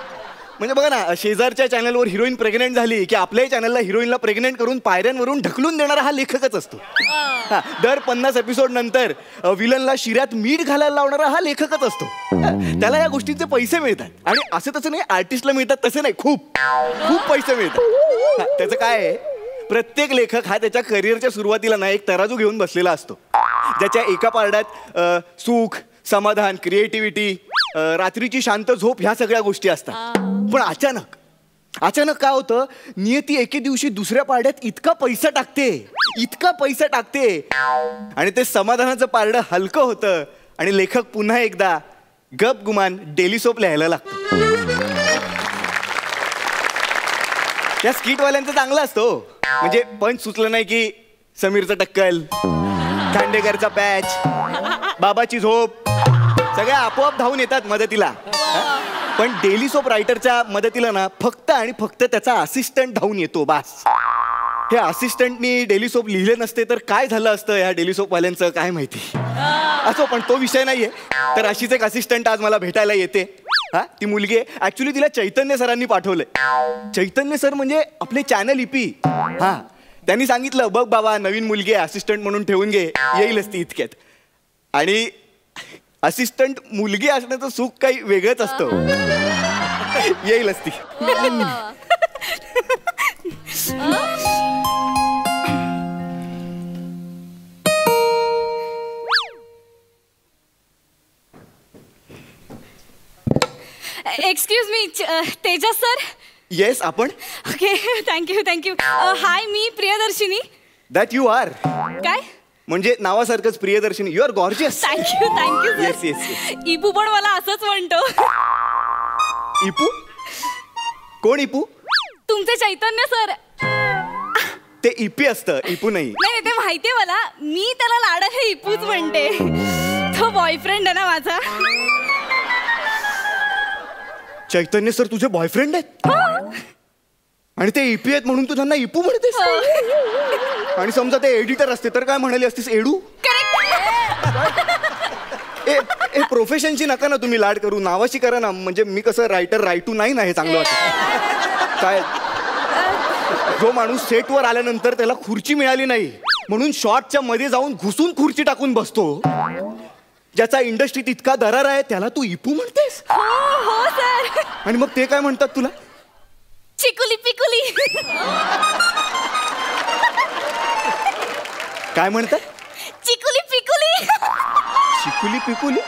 बघा ना, शेजारच्या चॅनलवर हिरोईन प्रेग्नेंट झाली की आपल्याही चॅनलला हिरोईनला प्रेग्नेंट करून पायऱ्यांवरून ढकलून देणारा हा लेखकच असतो. दर 50 एपिसोड नंतर विलनला शिऱ्यात मीठ घालायला लावणारा हा लेखकच असतो. त्याला या गोष्टीचे पैसे मिळतात. आणि असं तसं नाही आर्टिस्टला मिळतात तसं नाही, खूप खूप पैसे मिळतात. त्याचं काय आहे, प्रत्येक लेखक हा त्याच्या करिअरच्या सुरुवातीला ना एक तराजू घेऊन बसलेला असतो, ज्याच्या एका पारड्यात सुख, समाधान, क्रिएटिव्हिटी, रात्रीची शांत झोप ह्या सगळ्या गोष्टी असतात. पण अचानक काय होतं, नियती एके दिवशी दुसऱ्या पारड्यात इतका पैसा टाकते आणि ते समाधानाचं पारडं हलकं होतं आणि लेखक पुन्हा एकदा गप गुमान डेली सोप लिहायला लागतो. या स्किटवाल्यांचं चांगलं असतो, म्हणजे पंच सुचलं नाही की समीरचं टक्कल, खांडेकरचा पॅच, बाबाची झोप, सगळ्या आपोआप धावून येतात मदतीला. पण डेली सोप रायटरच्या मदतीला ना फक्त आणि फक्त त्याचा असिस्टंट धावून येतो, बास. हे असिस्टंटनी डेली सोप लिहिले नसते तर काय झालं असतं ह्या डेली सोपवाल्यांचं काय माहिती. असो, पण तो विषय नाहीये. तर अशीच एक असिस्टंट आज मला भेटायला येते. हा, ती मुलगी आहे. ऍक्च्युली तिला चैतन्य सरांनी पाठवलंय. चैतन्य सर म्हणजे आपले चॅनल ईपी. हा, त्यांनी सांगितलं, बघ बाबा, नवीन मुलगी आहे, असिस्टंट म्हणून ठेवून घे, येईलच ती इतक्यात. आणि असिस्टंट मुलगी असण्याचं सुख काही वेगळंच असतं. येईलच ती. Excuse me, Tejas sir. Yes, आपण. Okay, thank you. हाय, मी प्रियदर्शिनी. That you are. काय म्हणजे नावासारखंच Priyadarshini. You are gorgeous. Thank you yes sir. Yes. इपू पण मला असंच म्हणतो. इपू? कोण इपू? तुमचे चैतन्य सर. ते इपी असतं, इपू नाही. नाही, ते माहितीये मला. मी त्याला लाडाने इपूच म्हणते. तो बॉयफ्रेंड आहे ना माझा. चैतन्य सर तुझे बॉयफ्रेंड आहेत? आणि ते ईपी आहेत म्हणून तू त्यांना इपू म्हणतेस? आणि समजा ते एडिटर असते तर काय म्हणाली असतीस, एडू? ए प्रोफेशनची नका ना तुम्ही लाड करू, नावाची करा ना. म्हणजे मी कसं रायटर रायटू नाही ना, हे चांगलं वाटतं. काय, जो माणूस सेटवर आल्यानंतर त्याला खुर्ची मिळाली नाही म्हणून शॉटच्या मध्ये जाऊन घुसून खुर्ची टाकून बसतो, ज्याचा इंडस्ट्रीत इतका दरार आहे, त्याला तू इपू म्हणतेस? हो सर. आणि मग ते काय म्हणतात तुला? चिकुली पिकुली. काय म्हणतात? चिकुली पिकुली. चिकुली पिकुली.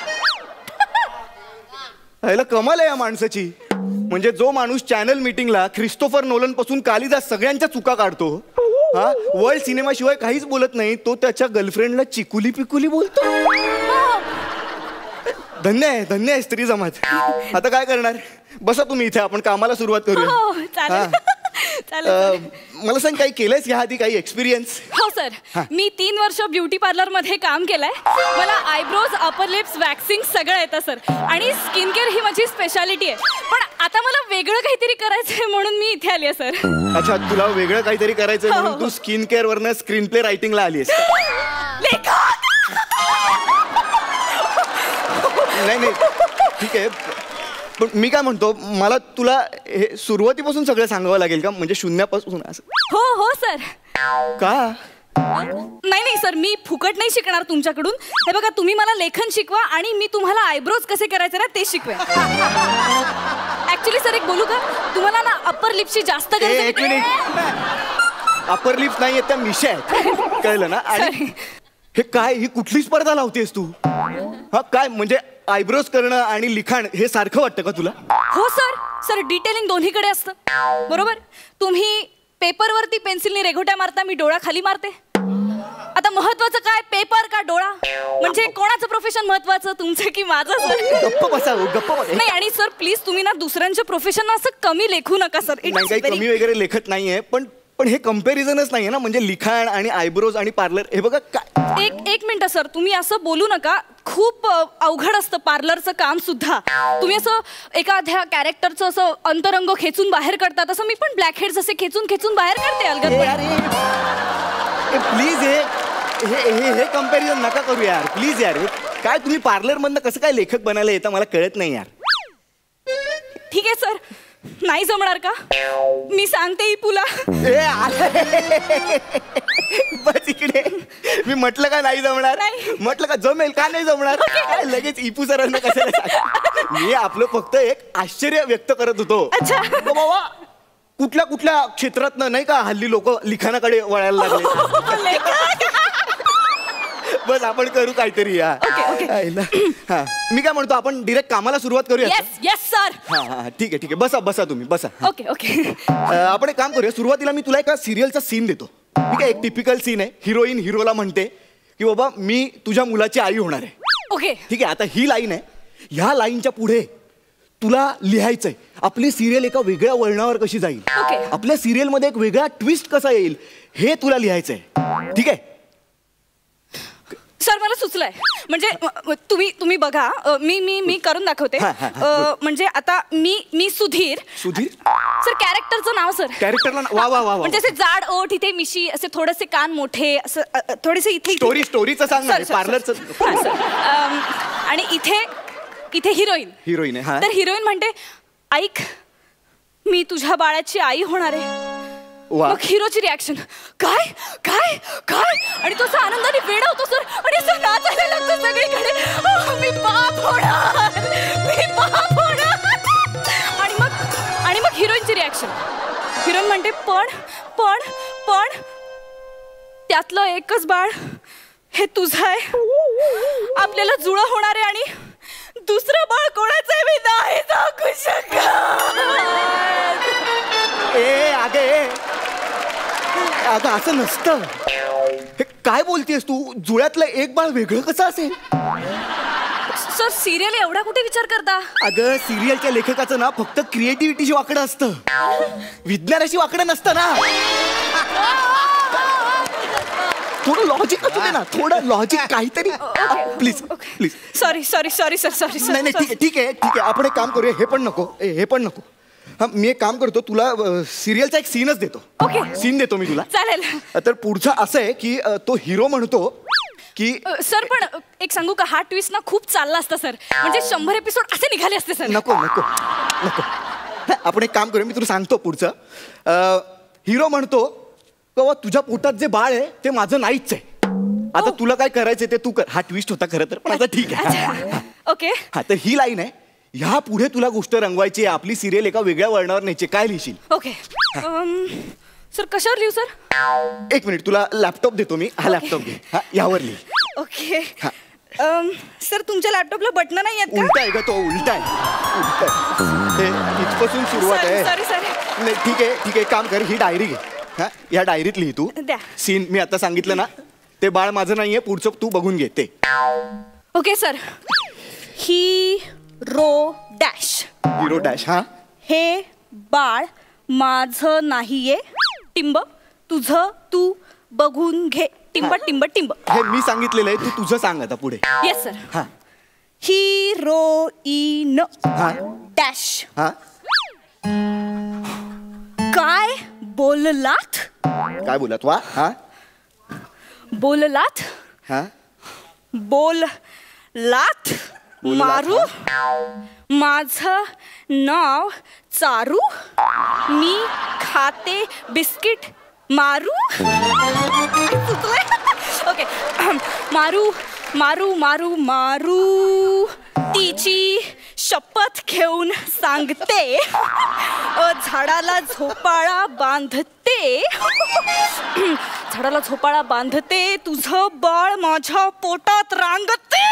ह्याला कमाल आहे या माणसाची. म्हणजे जो माणूस चॅनल मीटिंगला ख्रिस्तोफर नोलन पासून कालिदास सगळ्यांच्या चुका काढतो, हा, वर्ल्ड सिनेमा शिवाय काहीच बोलत नाही, तो त्याच्या गर्लफ्रेंडला चिकुली पिकुली बोलतो. धन्य आहे स्त्री समाज. आता काय करणार, बसा तुम्ही इथे, आपण कामाला सुरुवात करूया. मला सांग काही केलंयस ह्या आधी काही एक्सपिरियन्स? हो सर, मी 3 वर्ष ब्युटी पार्लर मध्ये काम केलंय. मला आयब्रोज, अपर लिप्स, वॅक्सिंग सगळं येतं सर. आणि स्किन केअर ही माझी स्पेशालिटी आहे. पण आता मला वेगळं काहीतरी करायचंय म्हणून मी इथे आली आहे सर. अच्छा, तुला वेगळं काहीतरी करायचं म्हणून तू स्किन केअर वरनं स्क्रीन प्ले रायटिंगला आलीस? नाही ठीक आहे, पण मी काय म्हणतो, मला तुला हे सुरुवातीपासून सगळं सांगावं लागेल का, म्हणजे शून्यापासून असं? हो सर. का? नाही सर, मी फुकट नाही शिकणार तुमच्याकडून. हे बघा, तुम्ही मला लेखन शिकवा आणि मी तुम्हाला आयब्रोज कसे करायचे ना ते शिकवेन. ऍक्च्युली सर एक बोलू का, तुम्हाला ना अप्पर लिप्सची जास्त गरज आहे. एक मिनिट, अप्पर लिप्स नाही आहेत त्या मिशा आहेत, कळलं ना? आणि हे काय, ही कुठली स्पर्धा लावतेस तू? हा काय म्हणजे आयब्रोज करणं आणि लिखाण हे सारखं वाटतं का तुला? हो सर, डिटेलिंग दोन्हीकडे असतं. बरोबर, तुम्ही पेपरवरती पेन्सिलने रेघोट्या मारता, मी डोळा खाली मारते. आता महत्वाचं काय, पेपर का डोळा? म्हणजे कोणाचं प्रोफेशन महत्वाचं, तुमचं की माझं? गप्प बसा, गप्प बसा. नाही, आणि सर प्लीज तुम्ही ना दुसऱ्यांच्या प्रोफेशन असं कमी लेखू नका सर. नाही, काही कमी वगैरे लेखत नाहीये, पण हे कम्पॅरिझनच नाहीये ना, म्हणजे लिखाण आणि आयब्रोज आणि पार्लर. हे बघा काय, एक मिनिट सर, तुम्ही असं बोलू नका. खूप अवघड असतं पार्लरचं काम सुद्धा. तुम्ही असं एखाद्या कॅरेक्टरचं असं अंतरंग खेचून बाहेर काढता, तसं मी पण ब्लॅक हेड्स असे खेचून बाहेर काढते अलगद. प्लीज हे कम्पॅरिझन नका करू यार, प्लीज यार. काय तुम्ही पार्लर मधनं कसं काय लेखक बनायला येतं मला कळत नाही यार. ठीक आहे सर, नाही जमणार का? मी सांगते इपूला. बस इकडे, मी म्हटलं का नाही जमणार? म्हटलं का जमेल, का नाही जमणार? लगेच इपू सरांना कशाला? मी आपलं फक्त एक आश्चर्य व्यक्त करत होतो. बाबा कुठल्या कुठल्या क्षेत्रात नाही का हल्ली लोक लिखाणाकडे वळायला लागले. बस आपण करू काहीतरी या. मी काय म्हणतो, आपण डिरेक्ट कामाला सुरुवात करूया. Yes sir. हा ठीक आहे, बसा तुम्ही बसा. ओके. आपण एक काम करूया, सुरुवातीला मी तुला एका सिरियलचा सीन देतो. ठीक आहे, एक टिपिकल सीन आहे. हिरोईन हिरोला म्हणते की बाबा मी तुझ्या मुलाची आई होणार आहे. ओके, ठीक आहे. आता ही लाईन आहे, ह्या लाईनच्या पुढे तुला लिहायचंय आपली सिरियल एका वेगळ्या वळणावर कशी जाईल, आपल्या सिरियल मध्ये एक वेगळा ट्विस्ट कसा येईल हे तुला लिहायचंय. ठीक आहे सर, मला सुचलंय. म्हणजे तुम्ही बघा, मी करून दाखवते. म्हणजे आता मी सुधीर सर, कॅरेक्टरचं नाव सर. कॅरेक्टरला वा म्हणजे असे जाड ओठ, इथे मिशी, असे थोडेसे कान मोठे, असं थोडेसे इथे. स्टोरीचं सांग ना, पार्लरचं. आणि इथे हिरोईन आहे. तर हिरोईन म्हणते, ऐक मी तुझ्या बाळाची आई होणार आहे. मग हिरोची रिॲक्शन, काय काय काय? आणि तो आनंदाने वेडा होतो सर, आणि असं नाचायला लागतो सगळीकडे, मी बाप होणार. आणि मग हिरोईनची रिॲक्शन, हिरोईन म्हणते, पण त्यातलं एकच बाळ हे तुझं आहे, आपल्याला जुळं होणार आहे, आणि दुसरं बाळ कोणाचं आहे मी नाही सांगू शकत. अगं असं नसतं. हे काय बोलतेस तू? जुळ्यातलं एक बाळ वेगळं कसं असेल? सर सिरियल एवढा कुठे विचार करता? अगं सिरियलच्या लेखकाचं ना फक्त क्रिएटिव्हिटीशी वाकडं असतं, विज्ञानाशी वाकडं नसतं ना. थोडं लॉजिक असू दे ना, थोडं लॉजिक काहीतरी. प्लीज. Sorry sir. नाही ठीक आहे. आपण एक काम करूया, हे पण नको. हा, मी एक काम करतो, तुला सिरियलचा एक सीनच देतो. सीन देतो मी तुला. चालेल. तर पुढचं असं आहे की तो हिरो म्हणतो की सर, पण एक सांगू का, हा ट्विस्ट ना खूप चालला असता सर. म्हणजे 100 एपिसोड असे निघाले असते सर. नको. आपण एक काम करूया, मी तुला सांगतो पुढचं. हिरो म्हणतो बाबा तुझ्या पोटात जे बाळ आहे ते माझं नाहीच आहे, आता तुला काय करायचंय ते तू कर. हा ट्विस्ट होता खरं तर, पण आता ठीक आहे. ओके. हा, तर ही लाईन आहे, ह्या पुढे तुला गोष्ट रंगवायची आहे, आपली सिरियल एका वेगळ्या वळणावर न्यायची. काय लिहिशील? ओके. सर कशावर लिहू सर? एक मिनिट, तुला लॅपटॉप देतो मी. हा लॅपटॉप घे, हा यावर लिह. ओके. सर तुमच्या लॅपटॉपला बटन नाही आहेत का? उलटा आहे का तो? उलटा आहे. इथपासून सुरुवात आहे. सॉरी. नाही ठीक आहे, काम कर, ही डायरी घे. हा, या डायरीत लिही तू सीन मी आता सांगितलं ना, ते बाळ माझं नाहीये, पुढचं तू बघून घे ते. Okay sir. Hero dash. हा, हे बाळ माझं नाहीये टिंब तुझं तू बघून घे टिंब टिंब टिंब. हे मी सांगितलेलं आहे, तू तुझं सांग आता पुढे. Yes sir. हा हिरोईन डॅश. काय बोललात? काय बोलत वा? हा बोललात हा बोललात मारू माझं नाव चारू मी खाते बिस्किट मारू. ओके मारू मारू मारू मारू तिची शपथ घेऊन सांगते झाडाला झोपाळा बांधते झाडाला झोपाळा बांधते तुझं बाळ माझ्या पोटात रांगते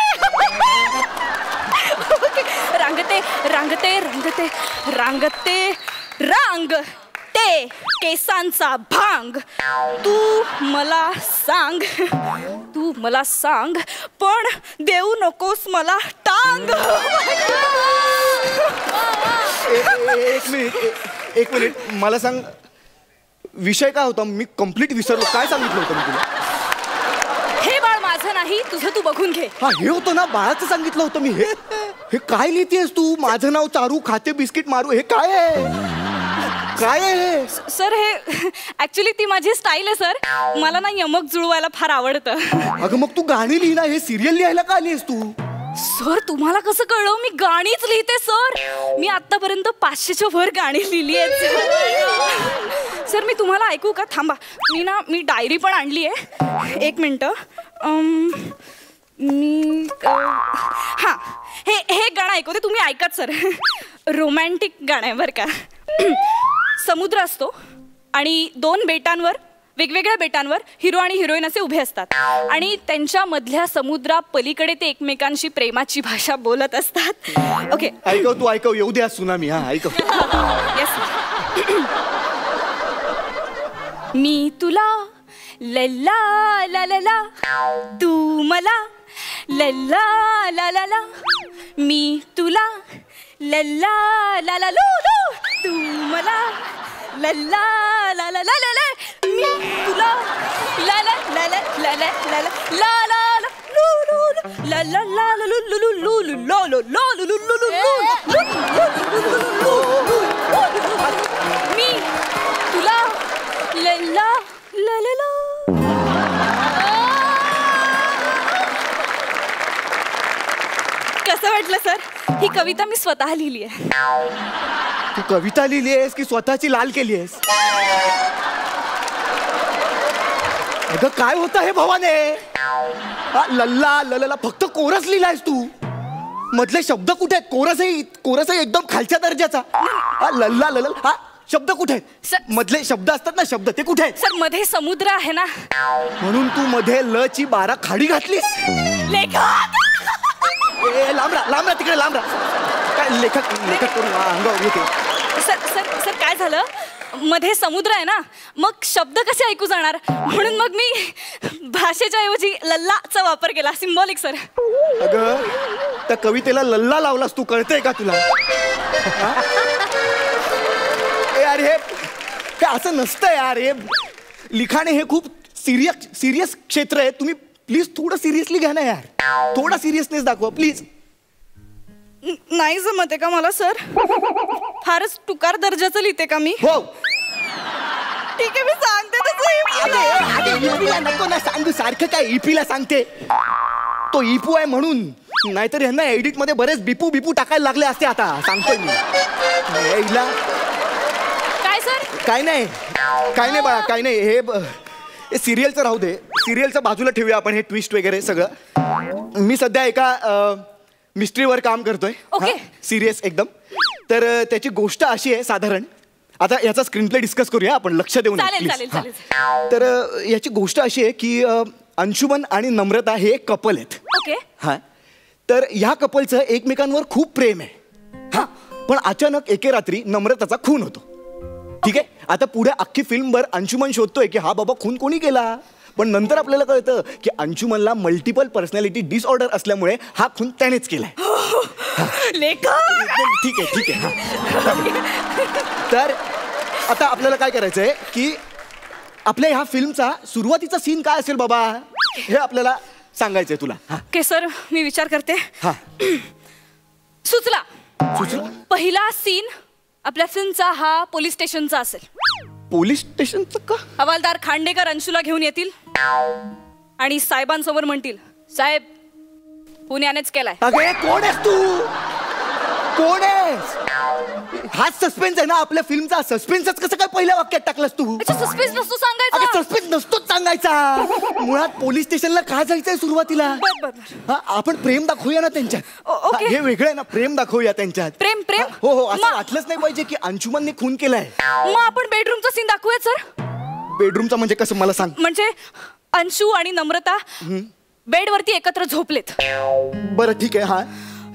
रांगते रांगते रांगते रांगते रांगते केसांचा भांग तू मला सांग पण देऊ नकोस मला टांग. एक मिनिट मला सांग विषय काय होता? मी कम्प्लीट विसरलो. काय सांगितलं होतं मी तुला? हे बाळ माझं नाही तुझं तू बघून घे. हा हे होतं ना, बाळाचं सांगितलं होतं मी. हे काय लिहितेस तू? माझं नाव चारू खाते बिस्किट मारू. हे काय आहे? काय आहे सर? हे ऍक्च्युली ती माझी स्टाईल आहे सर. मला ना यमक जुळवायला फार आवडतं. अगं मग तू गाणी लिही ना. हे सिरियल लिहायला का लिहिस तू? सर तुम्हाला कसं कळलं? मी गाणीच लिहिते सर. मी आतापर्यंत 500च्या वर गाणी लिहिली आहेत सर. मी तुम्हाला ऐकू का? थांबा मी डायरी पण आणली आहे. एक मिनटं. मी हां हे गाणं ऐकवते तुम्ही ऐकाच सर. रोमॅन्टिक गाणं आहे बरं का. समुद्र असतो आणि 2 बेटांवर वेगवेगळ्या बेटांवर हिरो आणि हिरोईन असे उभे असतात आणि त्यांच्या मधल्या समुद्रा पलीकडे ते एकमेकांशी प्रेमाची भाषा बोलत असतात. ओके ऐकव तू ऐकव. येऊ द्या सुनामी. हा ऐकव. येस. मी तुला लल्ला ला ला ला तू मला लल्ला ला ला ला मी तुला लल्ला ला ला लो लो तू मला लल्ला ला ला ला ला ला मी तुला ला ला ला ला ला ला ला ला ला ला लू लू ला ला ला ला लू लू लू लू लो लो लो लू लू लू मी तुला लल्ला ला ला ला. कसं वाटलं सर? ही कविता मी स्वतः लिहिली आहे. तू कविता लिहिली आहेस की स्वतःची लाल केली आहेस? अगं काय होतं हे भवाने? लल्ला ललला फक्त कोरस लिहिलायस तू. मधले शब्द कुठे आहेत? कोरस आहे एकदम खालच्या दर्जाचा. लल्ला ललल हा शब्द कुठे आहेत? मधले शब्द असतात ना शब्द ते कुठे आहेत? सर मध्ये समुद्र आहे ना म्हणून तू मध्ये ल ची 12 खाडी घातलीस. लेखक लांबरा तिकडे लांबरा. काय लेखक करून अंगावर येते. सर काय झालं? मध्ये समुद्र आहे ना मग शब्द कसे ऐकू जाणार म्हणून मग मी भाषेच्या ऐवजी लल्लाचा वापर केला. Symbolic sir. अगं त्या कवितेला लल्ला लावलास तू. कळतंय का तुला? यार हे असं नसतं यार. हे लिखाणे हे खूप सिरियस क्षेत्र आहे. तुम्ही प्लीज थोडं सिरियसली घ्या ना यार. थोडा सिरियसनेस दाखवा प्लीज. नाही जमते का मला सर? फारच टुकार दर्जाचं लिहिते का मी? हो ठीक आहे मी सांगते तसं. नको ना सांगू. सारखं काय इपीला सांगते? तो इपू आहे म्हणून. नाहीतर ह्यांना एडिट मध्ये बरेच बिपू टाकायला लागले असते. आता सांगतोय मी. काय सर? काय नाही बाळा काय नाही. हे सिरियलचं राहू दे. सिरियलचं बाजूला ठेवूया आपण. हे ट्विस्ट वगैरे सगळं. मी सध्या एका मिस्ट्रीवर काम करतोय. ओके. सिरियस एकदम. तर त्याची गोष्ट अशी आहे साधारण. आता याचा स्क्रीन प्ले डिस्कस करूया आपण. लक्ष देऊन. चालेल. तर याची गोष्ट अशी आहे की अंशुमन आणि नम्रता हे एक कपल आहेत. ओके. हा तर ह्या कपलचं एकमेकांवर खूप प्रेम आहे. हा पण अचानक एके रात्री नम्रताचा खून होतो. ठीक आहे. आता पुढे अख्खी फिल्मभर अंशुमन शोधतोय की हा बाबा खून कोणी केला. पण नंतर आपल्याला कळतं की अंशुमनला मल्टिपल पर्सनॅलिटी डिसऑर्डर असल्यामुळे हा खून त्यानेच केलाय. ठीक आहे. तर आता आपल्याला काय करायचंय की आपल्या ह्या फिल्मचा सुरुवातीचा सीन काय असेल बाबा हे आपल्याला सांगायचंय तुला. ओके सर, मी विचार करते. हा सुचला. सुचला. पहिला सीन आपल्या फिल्मचा हा पोलीस स्टेशनचा असेल. पोलीस स्टेशनचं का? हवालदार खांडेकर अंशूला घेऊन येतील आणि साहेबांसमोर म्हणतील, साहेब पुण्यानेच केलाय. अगे कोण आहेस तू? कोण आहेस? हाच सस्पेन्स आहे ना आपल्या फिल्मचा. सस्पेन्सच कसं काय पहिल्या वाक्यात टाकलास तू? सस्पेन्स नसतो सांगायचा. सस्पेन्स नसतोच सांगायचा. मुळात पोलीस स्टेशनला का जायचंय सुरुवातीला? आपण प्रेम दाखवूया ना त्यांच्यात. हे वेगळं आहे ना, प्रेम दाखवूया त्यांच्यात. प्रेम प्रेम. हो असं वाटलंच नाही पाहिजे की अंशुमनने खून केलाय. मग आपण बेडरूमचा सीन दाखवूया सर. बेडरूमचा म्हणजे कसं मला सांग. म्हणजे अंशू आणि नम्रता बेडवरती एकत्र झोपलेत. बरं ठीक आहे. हा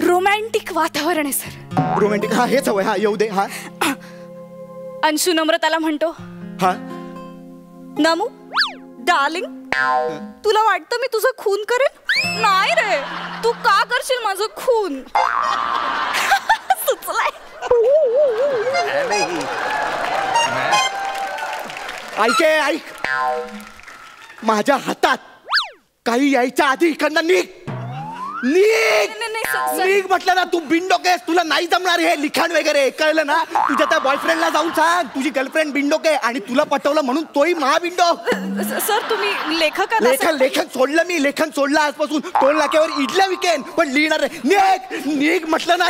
रोमॅन्टिक वातावरण आहे सर. रोमॅन्टिक. हा हेच हवंय. हा येऊ दे. हा अंशू नम्रताला म्हणतो, हा नमू डार्लिंग, तुला वाटतं मी तुझं खून करेन? नाही रे, तू का करशील माझं खून? सुचलाय. ऐक, माझ्या हातात काही यायच्या आधी इकडनं निघ. निघ म्हटलं ना. तू बिनडोके आहेस, तुला नाही जमणार हे लिखाण वगैरे, कळलं ना. तुझ्या त्या बॉयफ्रेंडला जाऊन सांग तुझी गर्लफ्रेंड बिनडोके आणि तुला पटवलं म्हणून तोही महाबिंडोक. सर तुम्ही लेखक. लेखन सोडलं मी. लेखन सोडलं आजपासून. टोल नाक्यावर इडल्या विकेन पण लिहिणार नाही. निघ म्हटलं ना.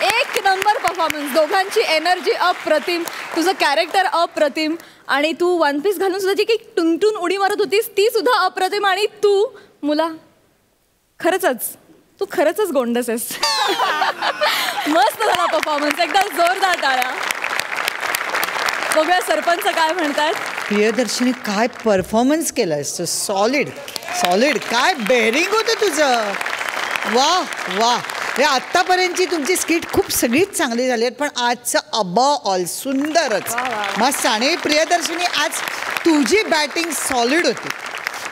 एक नंबर परफॉर्मन्स. दोघांची एनर्जी अप्रतिम, तुझं कॅरेक्टर अप्रतिम आणि तू वन पीस घालून सुद्धा जी काही टुंगटून उडी मारत होतीस ती सुद्धा अप्रतिम. आणि तू मुला तू खरंच गोंडस आहेस. मस्त झाला परफॉर्मन्स. एकदम जोरदार टाळ्या. बघूया सरपंच काय म्हणतात. प्रियदर्शनी काय परफॉर्मन्स केलायस. Solid solid. काय बेअरिंग होतं तुझं. वा वा. हे आत्तापर्यंतची तुमची स्किट खूप सगळीच चांगली झाली आहेत पण आजचं अबव ऑल सुंदरच मस्त. आणि प्रियदर्शनी आज तुझी बॅटिंग सॉलिड होती.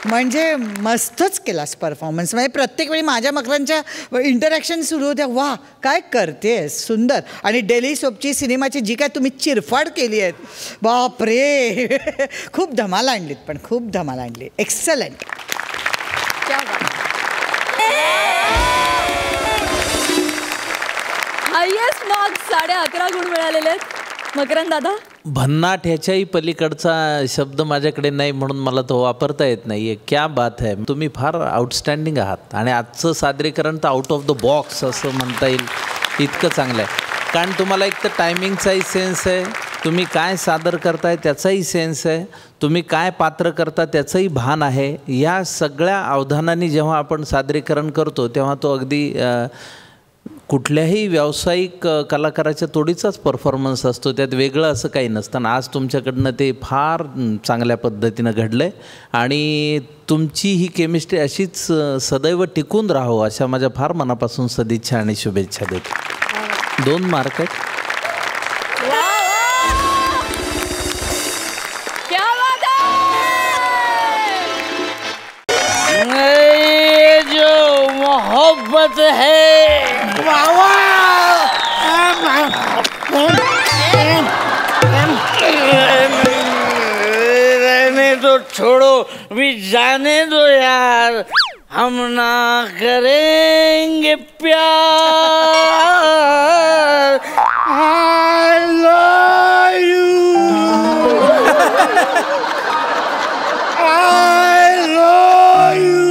म्हणजे मस्तच केलास परफॉर्मन्स. म्हणजे प्रत्येक वेळी माझ्या मकरांच्या इंटरॅक्शन सुरू होत्या. वा काय करतेस. सुंदर. आणि डेली सोपची सिनेमाची जी काय तुम्ही चिरफाड केली आहेत बापरे. खूप धमाल आणलीत. पण खूप धमाल आणली. एक्सलंट. हायेस्ट मार्क्स 11.5 गुण मिळालेले आहेत. मकरंद दादा. भन्नाट ह्याच्याही पलीकडचा शब्द माझ्याकडे नाही म्हणून मला तो वापरता येत नाही. क्या बात आहे. तुम्ही फार आउटस्टँडिंग आहात आणि आजचं सादरीकरण तर आउट ऑफ द बॉक्स असं म्हणता येईल. इतकं चांगलं आहे. कारण तुम्हाला एक तर टायमिंगचाही सेन्स आहे, तुम्ही काय सादर करताय त्याचाही सेन्स आहे, तुम्ही काय पात्र करता त्याचंही भान आहे. या सगळ्या अवधानाने जेव्हा आपण सादरीकरण करतो तेव्हा तो अगदी कुठल्याही व्यावसायिक कलाकाराच्या तोडीचाच परफॉर्मन्स असतो. त्यात वेगळं असं काही नसतं. आज तुमच्याकडनं ते फार चांगल्या पद्धतीनं घडलं आहे आणि तुमची ही केमिस्ट्री अशीच सदैव टिकून राहो अशा माझ्या फार मनापासून सदिच्छा आणि शुभेच्छा देतो. 2 मार्क आहेत. जो मोहब्बत है रहने दो, छोड़ो भी जाने दो यार, हम ना करेंगे प्यार. I love you. I love you.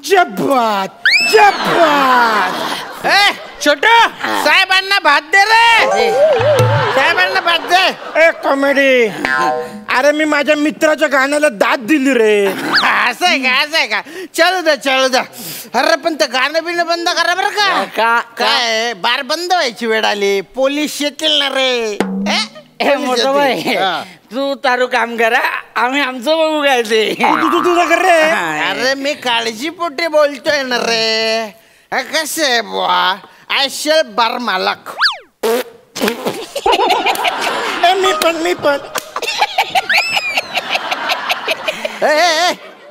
जब्बात जब्बात. छोटू साहेबांना भात दे रे. साहेबांना भात दे. कॉमेडी. अरे मी माझ्या मित्राच्या गाण्याला दाद दिली रे. असं आहे का चलू द्या अरे पण ते गाणं बिणं बंद करा बरं का काय बार बंद व्हायची वेळ आली पोलीस येतील ना रे मोठं बाई तू तारू काम करा आम्ही आमचं बघू काय ते तुझं कर रे अरे मी काळजी पोटी बोलतोय ना रे कसं आहे बुवा आयशल बार मालक मी पण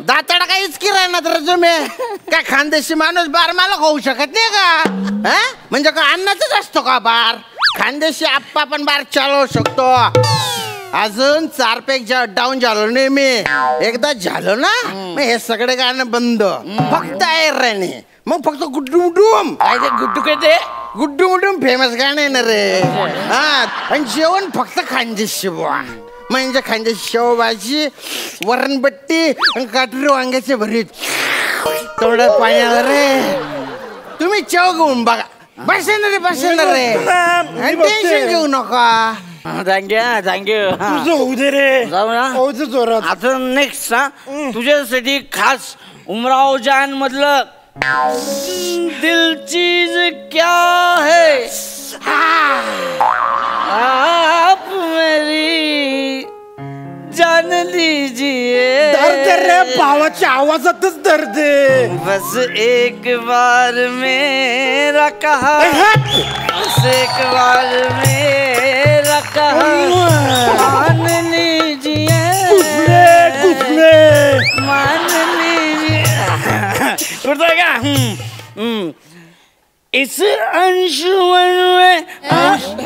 दाताडा काहीच की राहणार तर तुम्ही काय खानदेशी माणूस बार मालक होऊ शकत नाही का म्हणजे का अन्नाचाच असतो का बार खानदेशी आप्पा पण बार चालवू शकतो अजून 4 पैक डाऊन झालो नाही मी एकदा झालो ना मग हे सगळे गाणं बंद फक्त आहे राणी मग फक्त गुड्डूम गुड्डूम फेमस गाणं आहे ना रे आणि जेवण फक्त खानदेशी बुवा म्हणजे खानदेशी शेवभाजी वरणबट्टी आणि काटरी वांग्याचे भरीत तेवढं पाणी आलं रे तुम्ही चव घेऊन बघा बसेन रे टेन्शन घेऊ नका थँक्यू तुझं होऊ दे रे जाऊ ना जोरात आता नेक्स्ट तुझ्यासाठी खास उमराव जान मधलं दिल चीज क्या है आप मेरी जान लीजिए दर्द रे भावाच्या आवाजातच दर्द बस एक बार मेरा कहा बस एक बार मेरा कहा मान लीजिए मान लीजिए उठता क्या इस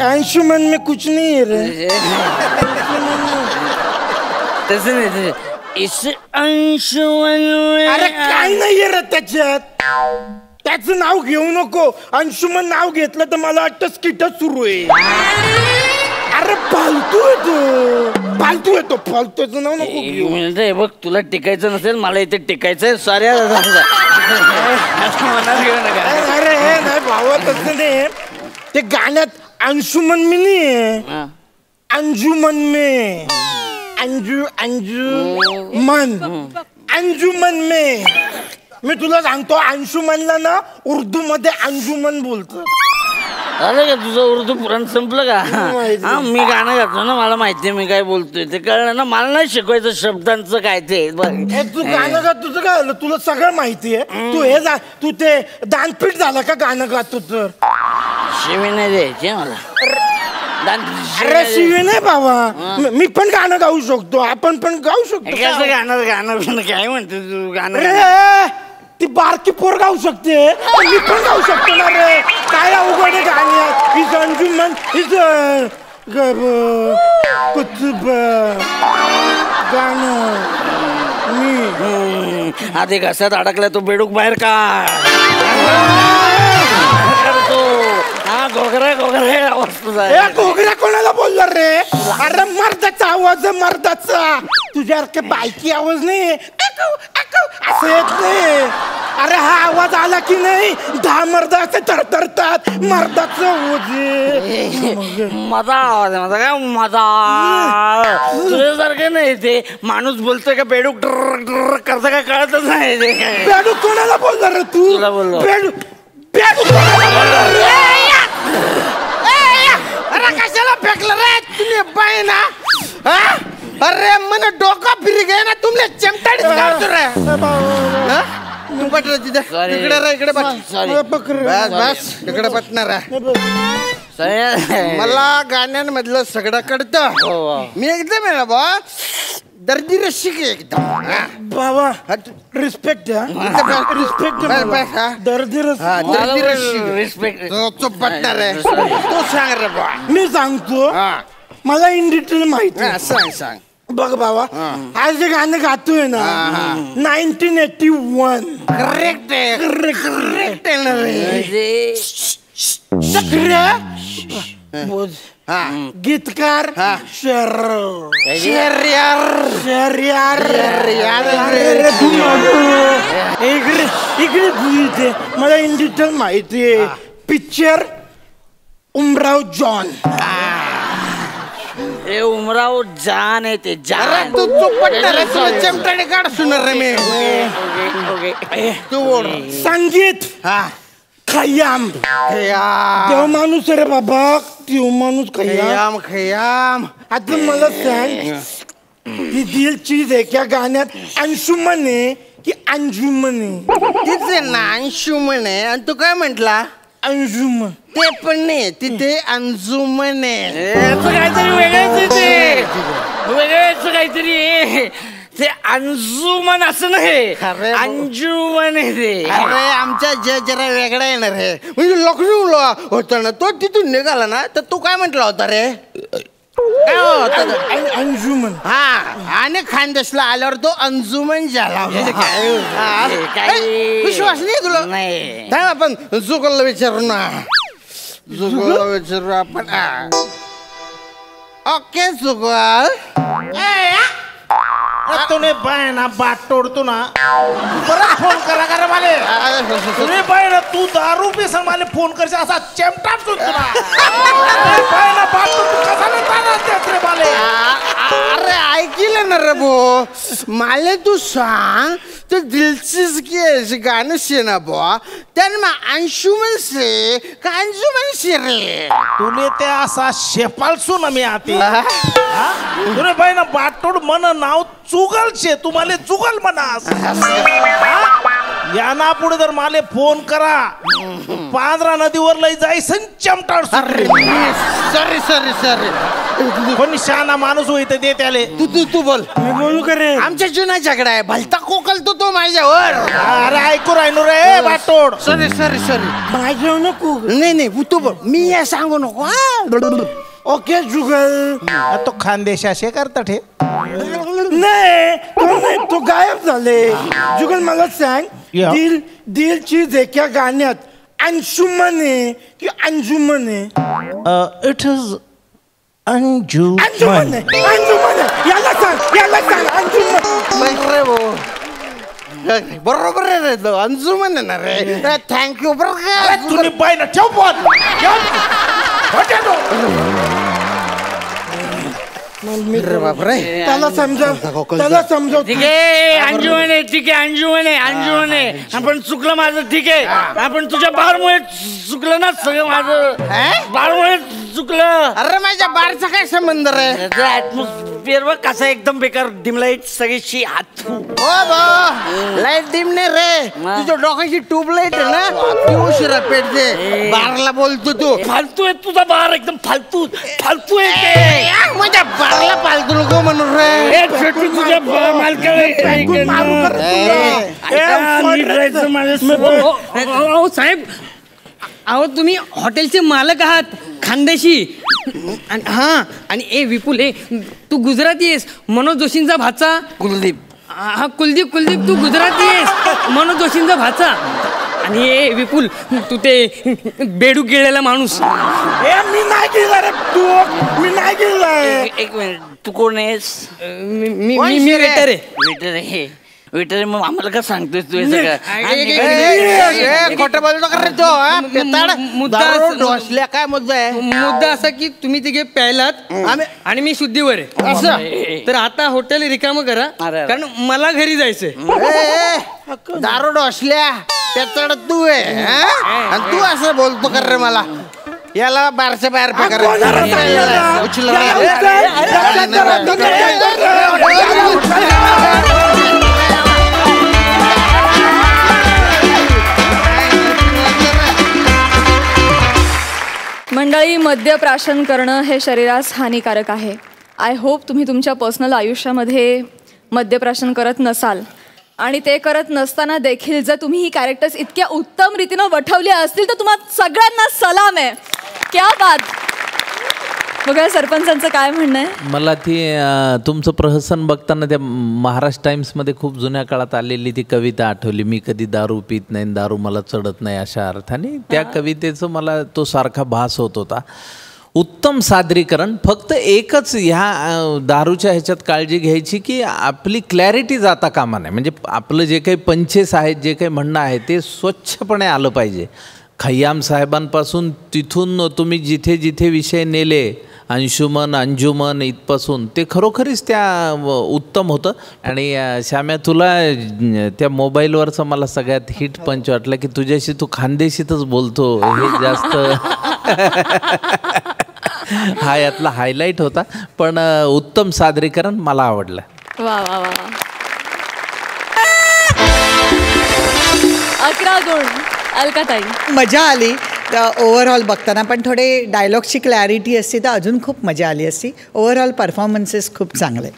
अंशुमन में कुछ नहीं है रे तसं नाही इस अंशुमन अरे काय नाहीये रे त्याच्यात त्याचं नाव घेऊ नको अंशुमन नाव घेतलं तर मला वाटतं स्किटच सुरू आहे अरे फालतू येतो फालतूचं नाव नको घेऊ म्हणजे बघ तुला टिकायचं नसेल मला इथे टिकायचंय साऱ्या अरे हे नाही भावा तसं नाही ते गाण्यात अंशुमन मी नाही अंजुमन में अंजुमन में मी तुला सांगतो अंशुमनला ना उर्दू मध्ये अंजुमन बोलतो अरे का तुझं उर्दू पुराण संपलं का हा मी गाणं गातो ना मला माहिती आहे मी काय बोलतोय ते कळलं ना मला नाही शिकवायचं शब्दांचं काय ते तू गाणं गात तुझं काय झालं तुला सगळं माहिती आहे तू हे तू ते दानपीठ झालं का गाणं गातो तर शिवी नाही द्यायची मला अरे शिवी नाही बाबा मी पण गाणं गाऊ शकतो आपण पण गाऊ शकतो गाणं काय म्हणतो तू गाणं ती बारकी पोर गाऊ शकते मी पण गाऊ शकतो ना रे काय अवघड गाणी हिज अंजुमन हिज कुतुब गाणं मी आधी घसात अडकलाय तो बेडूक बाहेर का घोगऱ्या कोणाला बोलला रे अरे मर्दाचा आवाज मर्दाचा तुझ्यासारख्या बायकी आवाज नाही असं येत नाही अरे हा आवाज आला की नाही 10 मर्द असे थरथरतात मर्दाचं माझा आवाज आहे माझा काय माझा तुझ्यासारखं नाही ते माणूस बोलतोय का बेडूक ड्र करता काय कळतच नाही बेडूक कोणाला बोलला रे तू बेडूक अरे कशाला फेकलं रे तुम्ही बाई ना अरे मन डोका फिरी गए ना तुमने चमटाडीच काढतो रे तू पट रे तिथे इकडे रे इकडे बस इकडे पटणार मला गाण्यांमधलं सगळं कळतं मी एकदम आहे ना बा दर्दी रसिक एकदम बाबा रिस्पेक्ट रिस्पेक्ट दर्दी रिस्पेक्ट तो पटणार आहे तो सांग रे बा मी सांगतो मला इन डिटेल माहिती सांग बघ बाबा आज जे गाणं गातोय ना 1981 करेक्ट आहे ना रे गीतकार इकडे भूलते मला इन डिटेल माहिती आहे पिक्चर उमराव जॉन ते उमराव जान आहे ते जान. तू चुपटणार चमटाने काढ सुनर रे मी. तू बोल. संगीत खयाम देव माणूस रे बाबा, देव माणूस खयाम खयाम. आता मला सांग, ती दिल चीज आहे त्या गाण्यात अंशुमन आहे की अंजुमन आहे? तिथे ना अंशुमन आहे. आणि तू काय म्हंटला? अंजुमन. ते पण नाही, तिथे अंजुमन आहे. काहीतरी वेगळंच ते, वेगळंच काहीतरी. ते अंजुमन असं नाही, अंजुमन आहे ते. अरे आमच्या जरा वेगळा येणार आहे. म्हणजे लखनऊला होता ना तो, तिथून निघाला ना, तर तू काय म्हंटला होता रे? अंजुमन. हा, आणि खानदेशला आल्यावर तो अंजुमन झाला. विश्वास नाही तुला? नाही. आपण जुगलला विचारू ना, जुगलला विचारू आपण. ओके जुगल. तुने बाय ना बाट तोडतो ना, परत फोन करा करा माले. तुने बाय ना तू दारू पिसन माले फोन करशील असा चेमटा सुनतो ना. बाय ना बाट तोडतो कसा ना माले. अरे ऐकलं ना रे भो, माले तू सांग तो दिलचीज की गाणं से ना बुवा, त्याने मग अंशुमन से का अंजुमन से रे? तुले ते असा शेपाल सुन मी आते. तुने बाय ना बाट तोड मन नाव चुगल शे, तू माले चुगल म्हणास. या ना पुढे जर माले फोन करा, पांढरा नदीवर लई जाई चमटाड. Sorry sorry sorry. कोणी शहाणा माणूस होईत दे त्याले. तू बोल. मी बोलू का रे? आमच्या जुना झगडा आहे, भलता कोकल तो माझ्यावर. अरे ऐकू राहिनो रे बाटोड. Sorry sorry sorry. माझ्या नको. नाही तू बोल, मी या सांगू नको. ओके जुगल. तो खानदेशाशे करतात हे. नाही तो गायब झाले. जुगल मला सांग, दिल दिल चीज आहे त्या गाण्यात अंशुमन आहे की अंजुमन आहे? इट इज अंजुमन. अंजुमन आहे, अंजुमन आहे. याला सांग अंजुमन. रे भो, बरोबर रे, अंजुमन आहे ना रे. थँक्यू बरं का. तुम्ही पाय ना ठेव फोन. बापरे, त्याला समजाव. ठीक आहे अंजुमन आहे, ठीक आहे अंजुमन आहे. आपण चुकलं माझं, ठीक आहे. आपण तुझ्या बारमुळे चुकलं ना सगळं माझं. बारमुळे चुकलं. अरे माझ्या बारचा काय संबंध रे? ऍटमॉस्फिअर बघ कसा एकदम बेकार, डिमलाईट सगळीशी हात. लाईट डिम नाही रे, तुझ्या डोक्याची ट्यूबलाईट आहे ना, ती उशिरा पेटते. बारला बोलतो तू. फालतू आहे तुझा बार, एकदम फालतू आहे. माझ्या बारला फालतू नको म्हणून रे. तुझ्या साहेब, अहो तुम्ही हॉटेलचे मालक आहात, खानदेशी. आणि ए विपुल, तू गुजराती आहेस, मनोज जोशींचा भाचा. कुलदीप. हा कुलदीप तू गुजराती आहेस, मनोज जोशींचा भाचा. आणि ए विपुल, तू ते बेडूक गिळलेला माणूस. मी नाही गेला रे, मी नाही गेलाय. एक मिनिट, तू कोण आहेस? मी वेटर आहे. वेटर मग आम्हाला का सांगतोय तू हे सगळं? खोटं बोलतो का रे तो? मुद्दा काय मुद्दा आहे? मुद्दा असा की तुम्ही तिघे प्यायलात आणि मी शुद्धीवर आहे असं. तर आता हॉटेल रिकामं करा, कारण मला घरी जायचंय. दारू डोसल्या त्याच्याकडे तू आहे, आणि तू असं बोलतो कर रे मला. याला बारच्या बाहेर मंडळी, मद्यप्राशन करणं हे शरीरास हानिकारक आहे. आय होप तुम्ही तुमच्या पर्सनल आयुष्यामध्ये मद्यप्राशन करत नसाल. आणि ते करत नसताना देखील जर तुम्ही ही कॅरेक्टर्स इतक्या उत्तम रीतीनं वठवली असतील तर तुम्हाला सगळ्यांना सलाम आहे. क्या बात. बघा सरपंचांचं काय म्हणणं आहे. मला ती तुमचं प्रहसन बघताना त्या महाराष्ट्र टाइम्समध्ये खूप जुन्या काळात आलेली ती कविता आठवली. मी कधी दारू पित नाही, दारू मला चढत नाही, अशा अर्थाने त्या कवितेचं मला तो सारखा भास होत होता. उत्तम सादरीकरण. फक्त एकच ह्या दारूच्या ह्याच्यात काळजी घ्यायची की आपली क्लॅरिटी जाता कामा नाही. म्हणजे आपलं जे काही पंचेस आहेत, जे काही म्हणणं आहे ते स्वच्छपणे आलं पाहिजे. खय्याम साहेबांपासून तिथून तुम्ही जिथे जिथे विषय नेले अंशुमन अंजुमन इथपासून ते खरोखरीच त्या उत्तम होतं. आणि श्याम्या तुला त्या मोबाईलवरचं मला सगळ्यात हिट पंच वाटलं की तुझ्याशी तू खानदेशीतच बोलतो हे जास्त हा यातला हायलाईट होता. पण उत्तम सादरीकरण मला आवडलं. वा वा वा 11 गुण. अलकाताई मजा आली ओव्हरऑल बघताना, पण थोडे डायलॉगची क्लॅरिटी असती तर अजून खूप मजा आली असती. ओव्हरऑल परफॉर्मन्सेस खूप चांगले.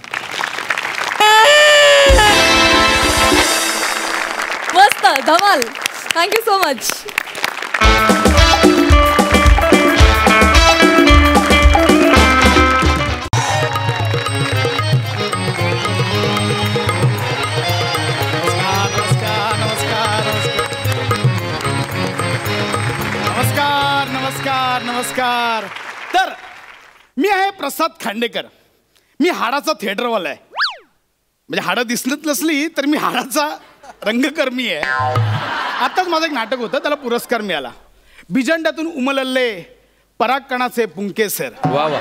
मस्त धमाल. Thank you so much. नमस्कार. तर मी आहे प्रसाद खांडेकर. मी हाडाचा थिएटरवाला आहे. म्हणजे हाडं दिसत नसली तर मी हाडाचा रंगकर्मी आहे. आताच माझं एक नाटक होतं, त्याला पुरस्कार मिळाला. बिजंड्यातून उमलले परागकणाचे पुंके सर. वा वा.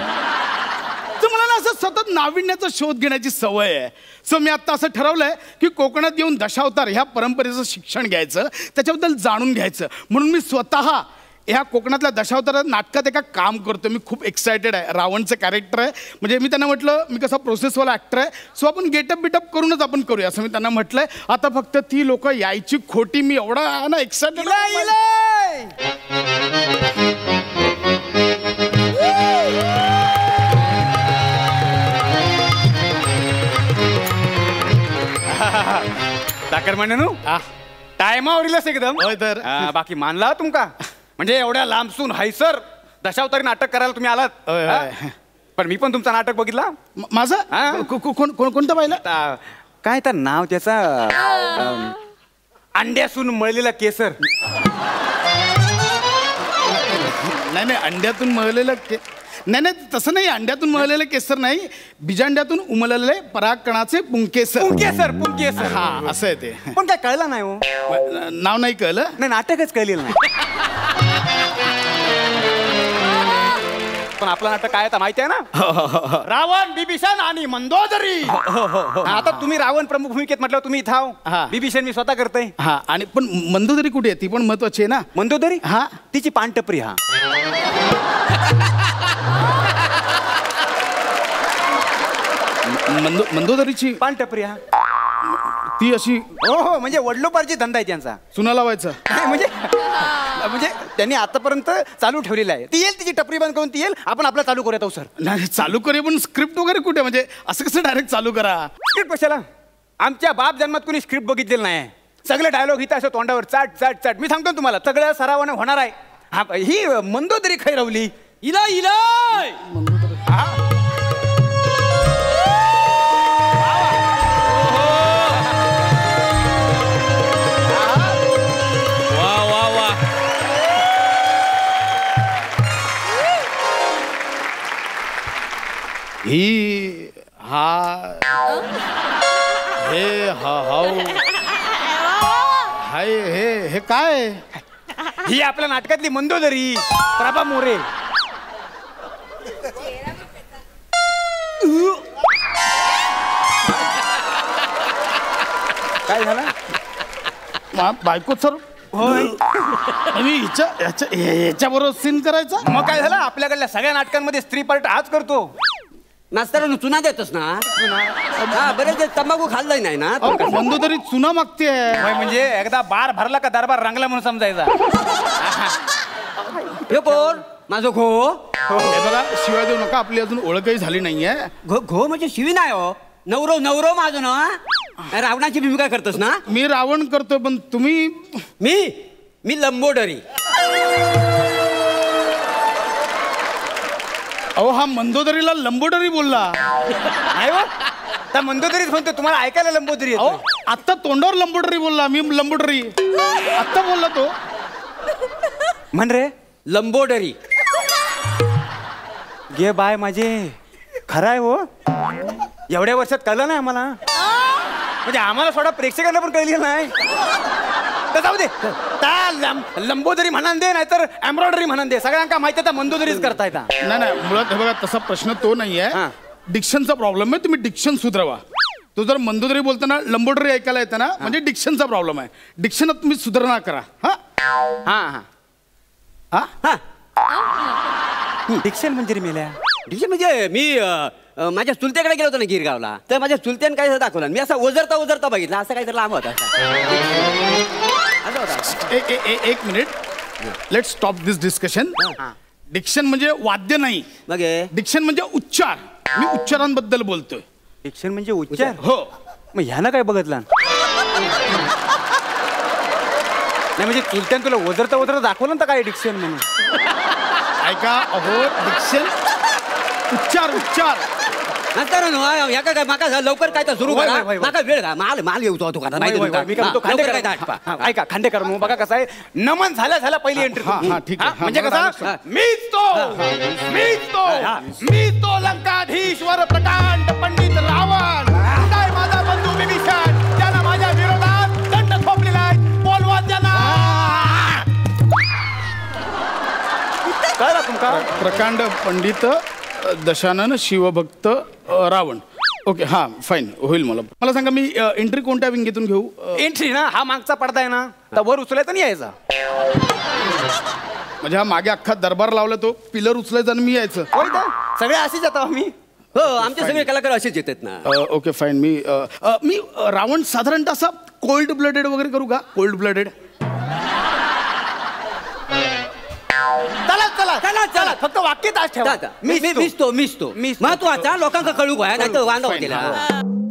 तर मला ना असं सतत नाविन्याचा शोध घेण्याची सवय आहे. सो मी आता असं ठरवलंय की कोकणात येऊन दशावतार ह्या परंपरेचं शिक्षण घ्यायचं, त्याच्याबद्दल जाणून घ्यायचं. म्हणून मी स्वतः ह्या कोकणातल्या दशावतार नाटकात एका काम करतो. मी खूप एक्सायटेड आहे. रावणचं कॅरेक्टर आहे. म्हणजे मी त्यांना म्हटलं मी कसा प्रोसेसवाला ॲक्टर आहे, सो आपण गेटअप बिटअप करूनच आपण करूया असं मी त्यांना म्हटलंय. आता फक्त ती लोक यायची खोटी. मी एवढा ना एक्सायटेड. साखर म्हणू टायमावर इलस एकदम. होय तर बाकी मानला तुमका. म्हणजे एवढ्या लांबसून हायसर दशावतारी नाटक करायला तुम्ही आलात. पण मी पण तुमचं नाटक बघितला. माझं कोणतं पाहिलं? काय तर नाव त्याचा अंड्यासून मळलेला केसर. नाही अंड्यातून मळलेलं नाही तसं नाही. अंड्यातून मळलेलं केसर नाही, बिजांड्यातून उमललेले परागकणाचे पुंकेसर. पुंकेसर हा असं आहे ते. पण काय कळलं नाही हो. नाव नाही कळलं. नाही नाटकच कळलेलं नाही. पण आपलं नाटक काय आता माहिती आहे ना. रावण बिभीषण आणि मंदोदरी. आता तुम्ही रावण प्रमुख भूमिकेत म्हटलं तुम्ही इथं. बिभीषण मी स्वतः करतोय. हा आणि पण मंदोदरी कुठे आहे? ती पण महत्वाची आहे ना. मंदोदरी हा तिची पानटपरी. हा मंदोदरीची पानटपरी. हा ती अशी हो म्हणजे वडलोपारची धंदा आहे त्यांचा. चुना लावायचा. म्हणजे त्यांनी आतापर्यंत चालू ठेवलेला आहे. ती येईल तिची टपरी बंद करून ती येईल, आपण आपला चालू करूया. सर नाही चालू करूया, पण स्क्रिप्ट वगैरे कुठे? म्हणजे असं कसं डायरेक्ट चालू करा? स्क्रिप्ट कशाला? आमच्या बाप जन्मात कोणी स्क्रिप्ट बघितलेलं नाही. सगळे डायलॉग इथं असं तोंडावर चाट चाट चाट. मी सांगतो तुम्हाला सगळं सरावाने होणार आहे. हा ही मंदोदरी खैरवली. इला इला ही हा हे हाव हाय हे काय? ही आपल्या नाटकातली मंदोदरी प्रभा मोरे. काय झालं? बायको सर याच्या बरोबर सीन करायचा. मग काय झालं? आपल्याकडल्या सगळ्या नाटकांमध्ये स्त्री पार्ट हाच करतो. नाचताना चुना देतोस ना. हा बरेच तंबाखू खाल्लाय नाही ना. मंदोदरी चुना मागते. म्हणजे एकदा बार भरला का दरबार रंगला म्हणून समजायचा. हे कोण? माझं घो. बघा शिवाय देऊ नका. आपली अजून ओळखही झाली नाहीये. घो म्हणजे शिवी नाही हो. नवरो नवरो माझं ना. रावणाची भूमिका करतोस ना. मी रावण करतो पण तुम्ही. मी लंबोदरी. अहो हा मंदोदरीला लंबोदरी बोलला. नाही हो त्या मंदोदरीच म्हणतो. तुम्हाला ऐकायला लंबोदरी. आता तोंडावर लंबोदरी बोलला. मी लंबोदरी आत्ता बोलला तो. म्हण रे लंबोदरी. घे बाय माझे. खरं आहे हो. एवढ्या वर्षात कळलं नाही आम्हाला. म्हणजे आम्हाला थोडा प्रेक्षकांना पण कळलेलं नाही. तर जाऊ दे. लंबोदरी म्हणा दे नाहीतर एम्ब्रॉयडरी म्हणा दे, सगळ्यांना माहिती आहे मंदोदरीच करता येता. नाही मुळात हे बघा तसा प्रश्न तो नाहीये. डिक्शनचा प्रॉब्लेम आहे, तुम्ही डिक्शन सुधारवा. तो जर मंदोदरी बोलताना लंबोदरी ऐकायला येतं ना, म्हणजे डिक्शनचा प्रॉब्लेम आहे. डिक्शनात तुम्ही सुधारणा करा. डिक्शन म्हणजे मेल्या. डिक्शन म्हणजे मी माझ्या चुलत्याकडे गेलो होतो ना गिरगावला, तर माझ्या चुलत्याने काय दाखवलं, मी असा ओझरता बघितला, असं काहीतरी लांब होता. एक मिनिट, लेट स्टॉप दिस डिस्कशन. डिक्शन म्हणजे वाद्य नाही, डिक्शन म्हणजे उच्चार. मी उच्चारांबद्दल बोलतोय. डिक्शन म्हणजे उच्चार? हो. मग ह्यानं काय बघितलं नाही, म्हणजे चुलत्यानं तुला ओझरता दाखवलं तर काय डिक्शन म्हणून? ऐका अहो, डिक्शन उच्चार नंतर या काय माका लवकर काय तर सुरू करा, माका वेळ का माल येऊ तो का ऐका खांडेकर बघा कसं आहे, नमन झाल्या पहिली एंट्री. ठीक आहे. म्हणजे कसं, मीच तो लंकाधीश्वर प्रकांड पंडित रावण, काय माझा बंधू विभीषण, त्यानं माझ्या विरोधात दंड थोपलेला आहे, बोलवा त्यांना. काय तुमका? प्रकांड पंडित दशानन शिवभक्त रावण. ओके, हा फाईन, होईल. मला सांगा, मी एंट्री कोणत्या विंगेतून घेऊ? एंट्री ना, हा मागचा पडदा आहे ना, तर वर उचलायचा नाही यायचा. म्हणजे हा मागे अख्खा दरबार लावला, तो पिलर उचलायचा आणि मी यायचं. सगळे असेच जातो आम्ही. हो, आमचे सगळे कलाकार असेच येतात ना. Okay fine. मी रावण साधारणतः असा कोल्ड ब्लडेड वगैरे करू का? Cold blooded. चला फक्त वाक्य तास ठेवा. मिसतो महत्वाचा लोकांना कळू काय, नाही तर वांदा होतील.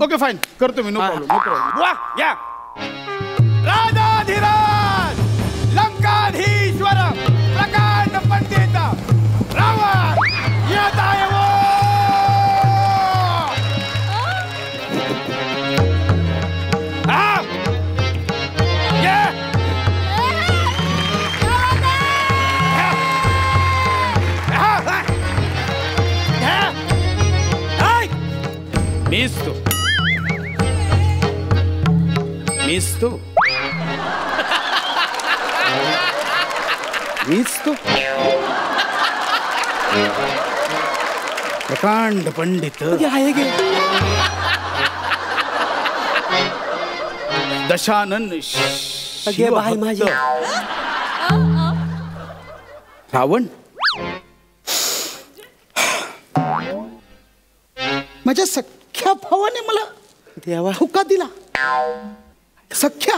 ओके फाईन, करतो मी. No problem. राजाधिराज लंकाधीश्वर प्रकांड पंडित रावण येत आहे. मिसतो प्रकांड पंडित दशानन रावण. माझ्या सख्या भावाने मला धोका दिला. सख्या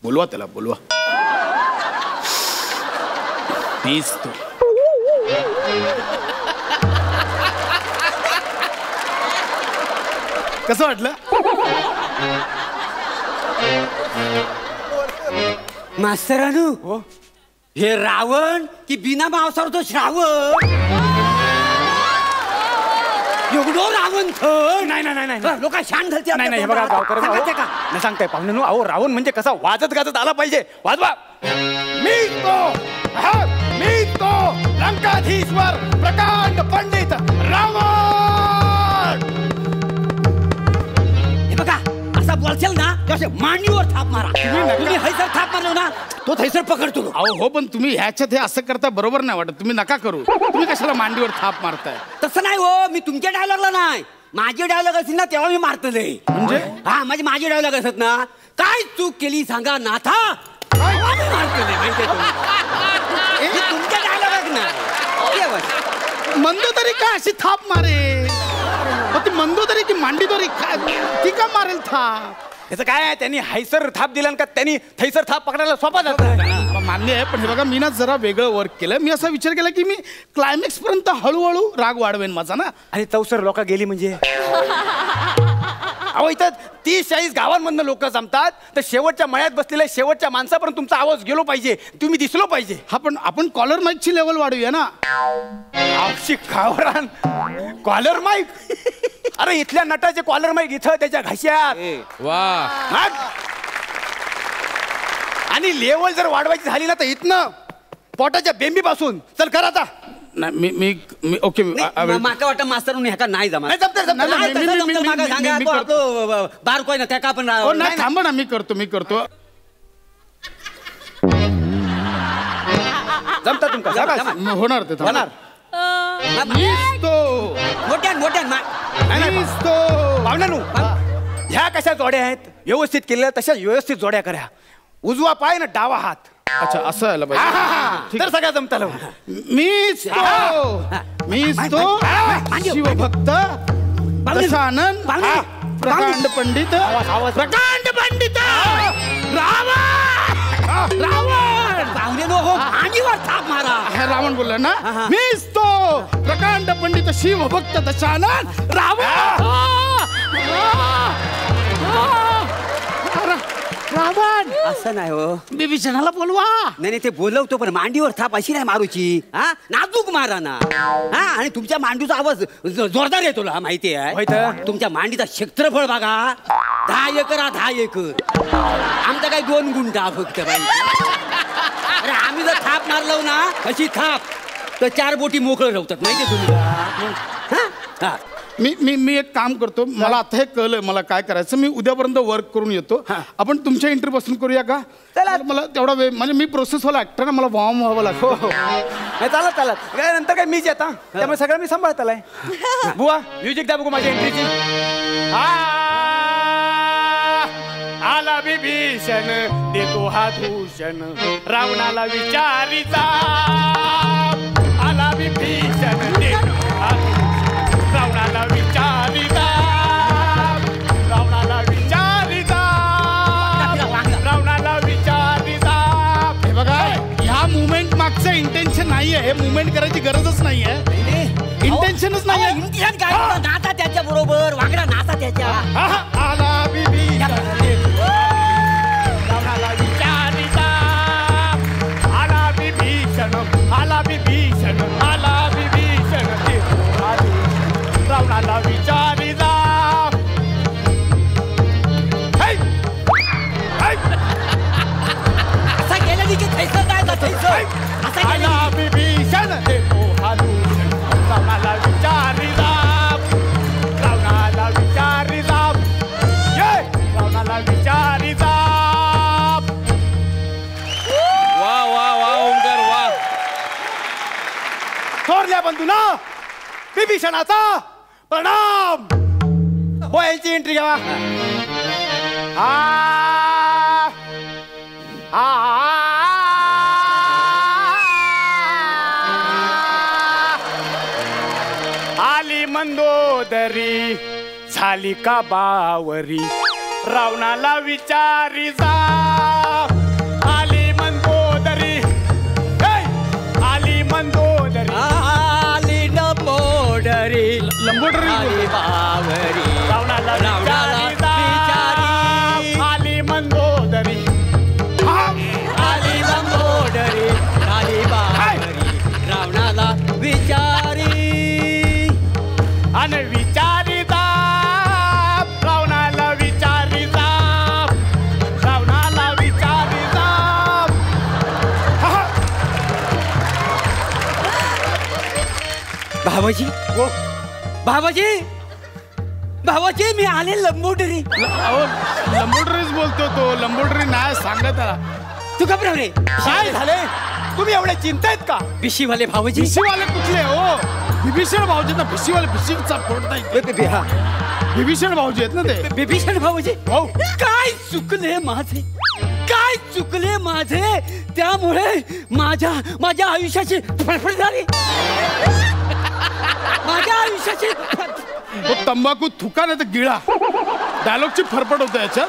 बोलवा त्याला, बोलवा. मिसतो. कसं वाटलं? मास्तरानू, हे रावण की बिना मांसावर तो श्रावण? एवढो रावण नाही लोक शान घालते. नाही बघा गावकर नाही सांगताय पाहुणे. अहो रावण म्हणजे कसा वाजत गाजत आला पाहिजे. वाजवा. मी तो लंकाधीश्वर प्रकांड पंडित रावण. हे बघा, असा बोलशाल ना कसे मांडीवर थाप मारा. तुम्ही हैसर थाप मारलो ना, तो थैसर पकडतो. अहो हो, पण तुम्ही ह्याच्यात हे असं करता बरोबर नाही वाटत. तुम्ही नका करू. तुम्ही कशाला मांडीवर थाप मारताय? तसं नाही हो, मी तुमच्या डायलॉगला नाही, माझे डायलॉग असतील ना तेव्हा मी मारतले. म्हणजे माझे डायलॉग असत ना, काय चूक केली सांगा नाथा, मारतले. माहिती तुमच्या डायलॉग ना. मंदोदरी का अशी थाप मारे? ती मंदोदरी की मांडीदोरी ती का मारेल थाप? याचं काय आहे, त्यांनी हैसर थाप दिला का त्यांनी थैसर थाप पकडायला सोपा जातो. मान्य आहे, पण हे बघा, मी ना जरा वेगळं वर्क केलं. मी असा विचार केला की मी क्लायमॅक्स पर्यंत हळूहळू राग वाढवेन माझा ना. आणि चौसर लोक गेली म्हणजे अहो इथं 30-40 गावांमधनं लोक जमतात, तर शेवटच्या मळ्यात बसलेल्या शेवटच्या माणसापर्यंत तुमचा आवाज गेलो पाहिजे, तुम्ही दिसलो पाहिजे. हा, पण आपण कॉलर माईकची लेवल वाढवूया ना. Awashi खावरान collar mic. अरे इथल्या नटाचे कॉलर माईक इथं त्याच्या घशात. वा. आणि लेवल जर वाढवायची झाली ना, तर इथनं पोटाच्या बेंबी पासून चल करा आता. नाही मी ओके माका वाटतं मास्तर ह्याका नाही जमा बारकोय ना त्या का आपण नाही थांबा ना मी करतो जमता तुमका होणार ते होणार ह्या कशा जोड्या आहेत व्यवस्थित केल्या तशा व्यवस्थित जोड्या करा. उजवा पाय ना डावा हात. अच्छा असं आलं पाहिजे तर सगळ्या जमताल. मीच तो शिवभक्त दशानन प्रकांड पंडित रावण बोलला ना. मीच तो प्रकांड पंडित शिवभक्त दशानन रावण. असं नाही हो. विभीषणाला बोलवा. नाही ते बोलवतो पण मांडीवर थाप अशी नाही मारूची. हा नाजूक मारा ना. हा आणि तुमच्या मांडीचा आवाज जोरदार येतो माहिती आहे. तुमच्या मांडीचा क्षेत्रफळ बघा 10 एकर 10 एकर. आमचा काय 2 गुंठा फक्त बाई. अरे आम्ही जर थाप मारलो ना अशी थाप तर 4 बोटी मोकळं ठेवतात माहिती तुम्ही. मी एक काम करतो. मला आता हे कळलंय मला काय करायचं. मी उद्यापर्यंत वर्क करून येतो. आपण तुमच्या इंटरव्ह्यू पासून करूया का. मला तेवढा वेळ म्हणजे मी प्रोसेसवाला ऍक्टर ना मला वॉर्म व्हावं लागतं. चालत नंतर काय मीच येता त्यामुळे सगळं मी सांभाळतालाय. बुवा म्युझिक द्या बघू माझ्या एंट्रीची. आला विभीषण देतो हा दूषण रावणाला विचारिता. आला विभीषण देतो हा रावणाला विचारिता. रावणाला विचारिता. रावणाला विचारिता. हे बघा ह्या मुवमेंट मागचं इंटेन्शन नाहीये. हे मुवमेंट करायची गरजच नाहीये. इंटेन्शनच नाहीये. नाचा त्याच्या बरोबर वागडा नाचा त्याच्या. आला विभीषण रावणाला विचारिता. आला विभीषण आला विभीषण आला विभीषण रावणाला विचारिता. असा गेला की थैसर जायचा थैसर. आला विभीषण देतो हा दूषण रावणाला विचारिता. रावणाला विचारिता. रावणाला विचारिता. वा वा वा ओंकार वा. थोरल्या बंधूना विभीषणाचा प्रणाम. हो यांची एंट्री घ्या. आली मंदोदरी झाली का बावरी रावणाला विचारी जा. आली मंदोदरी आली मंदोदरी आली लंबोदरी लंबोदरी बावरी रावणाला विचारी जा. आली मंदोदरी आली लंबोदरी आली बावरी रावणाला विचारी. आणि विचारिता. रावणाला विचारिता. रावणाला विचारिता. भावाजी भावाजी भावाजी मी आले लंबोदरी. लंबोदरीच बोलतो तो. लंबोदरी नाही सांगत त्याला. तू का रे काय झाले तुम्ही एवढे चिंतेत का. भिशीवाले भावाजी. भिशीवाले कुठले हो. विभीषण भाऊजी ना. भिशीवाले भिशीचा फोड नाही. विभीषण भाऊजी आहेत ना ते. विभीषण भाऊजी हो. काय चुकले माझे काय चुकले माझे त्यामुळे माझ्या आयुष्याची फडफड झाली. माझ्या आयुष्याची तो तंबाखू थुका नाही तर गिळा. डायलॉगची फरफड होतं याच्यात.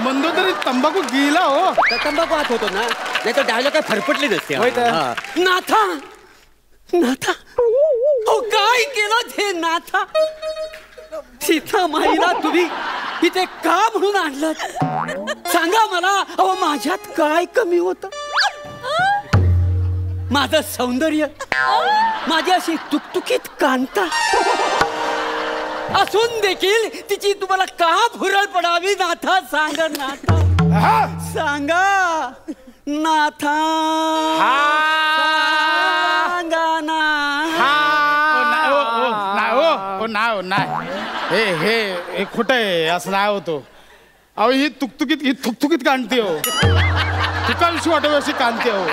मंदोदरी तंबाखू गिळला हो. तंबाखू हात होतो ना नाही तर डायलॉग काय फरफटले नसते. नाथा नाथा हो काय केलं ते नाथा. सीता माईला तुम्ही इथे का म्हणून आणलं सांगा मला. अहो माझ्यात काय कमी होतं. माझं सौंदर्य माझी अशी तुकतुकीत कांता असून देखील तिची तुम्हाला का भुरळ पडावी नाथा. सांगा नाथा सांगा. नाथा सांगाना. नाही हे खोटं आहे, असं नाही होतो. अहो ही थुकथुकीत काढते हो, तुकाविषयी वाटव अशी काढते हो.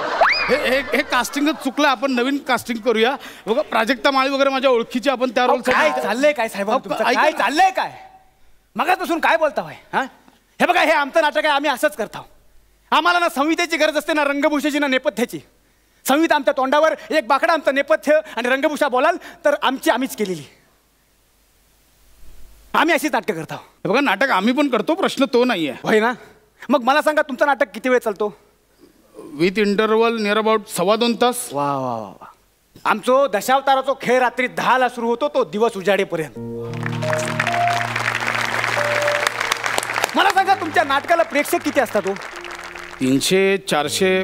हे कास्टिंगच चुकलं, आपण नवीन कास्टिंग करूया. बघा प्राजक्ता माळी वगैरे माझ्या ओळखीची, आपण त्या रोल. काय चाललंय काय साहेब, काय चाललंय काय? मगापासून काय बोलता भाई? हा हे बघा, हे आमचं नाटक आहे, आम्ही असंच करतो. आम्हाला ना संहितेची गरज असते, ना रंगभूषेची, ना नेपथ्याची. संहिता आमच्या तोंडावर, एक बाकडा आमचं नेपथ्य, आणि रंगभूषा बोलाल तर आम्हीच केलेली. आम्ही अशीच नाटकं करतो. बघा नाटक आम्ही पण करतो, प्रश्न तो नाहीये. होय ना? मग मला सांगा, तुमचं नाटक किती वेळ चालतो? विथ इंटरवल नियर अबाउट 2.25 तास. वा वा वा. आमचो दशावताराचा खेळ रात्री 10ला सुरू होतो, तो दिवस उजाडेपर्यंत. मला सांगा, तुमच्या नाटकाला प्रेक्षक किती असतात? 300-400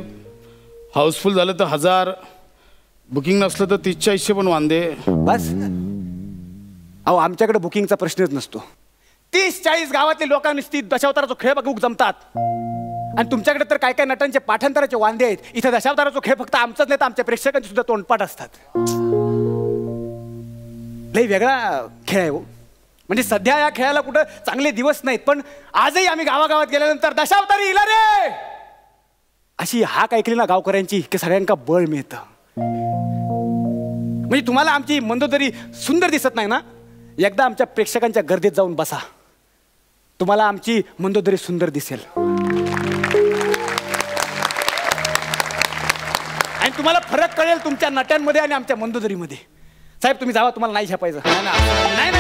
हाऊसफुल झालं तर 1000, बुकिंग नसलं तर 30-40 पण वांदे. बस. अहो आमच्याकडे बुकिंगचा प्रश्नच नसतो. 30-40 गावातले लोक नुसती दशावताराचा खेळ बघूक जमतात, आणि तुमच्याकडे तर काय काय नटांचे पाठांतराचे वांदे आहेत. इथं दशावताराचा खेळ फक्त आमचाच नाही तर आमच्या प्रेक्षकांचे सुद्धा तोंडपाठ असतात. लई वेगळा खेळ आहे हो. म्हणजे सध्या या खेळाला कुठं चांगले दिवस नाहीत, पण आजही आम्ही गावागावात गेल्यानंतर दशावतारी इला रे अशी हाक ऐकली ना गावकऱ्यांची की सगळ्यांका बळ मिळतं. म्हणजे तुम्हाला आमची मंदोदरी सुंदर दिसत नाही ना? एकदा आमच्या प्रेक्षकांच्या गर्दीत जाऊन बसा, तुम्हाला आमची मंदोदरी सुंदर दिसेल. आणि तुम्हाला फरक कळेल तुमच्या नट्यांमध्ये आणि आमच्या मंदोदरीमध्ये. साहेब तुम्ही जावा, तुम्हाला नाही छापायचं. नाही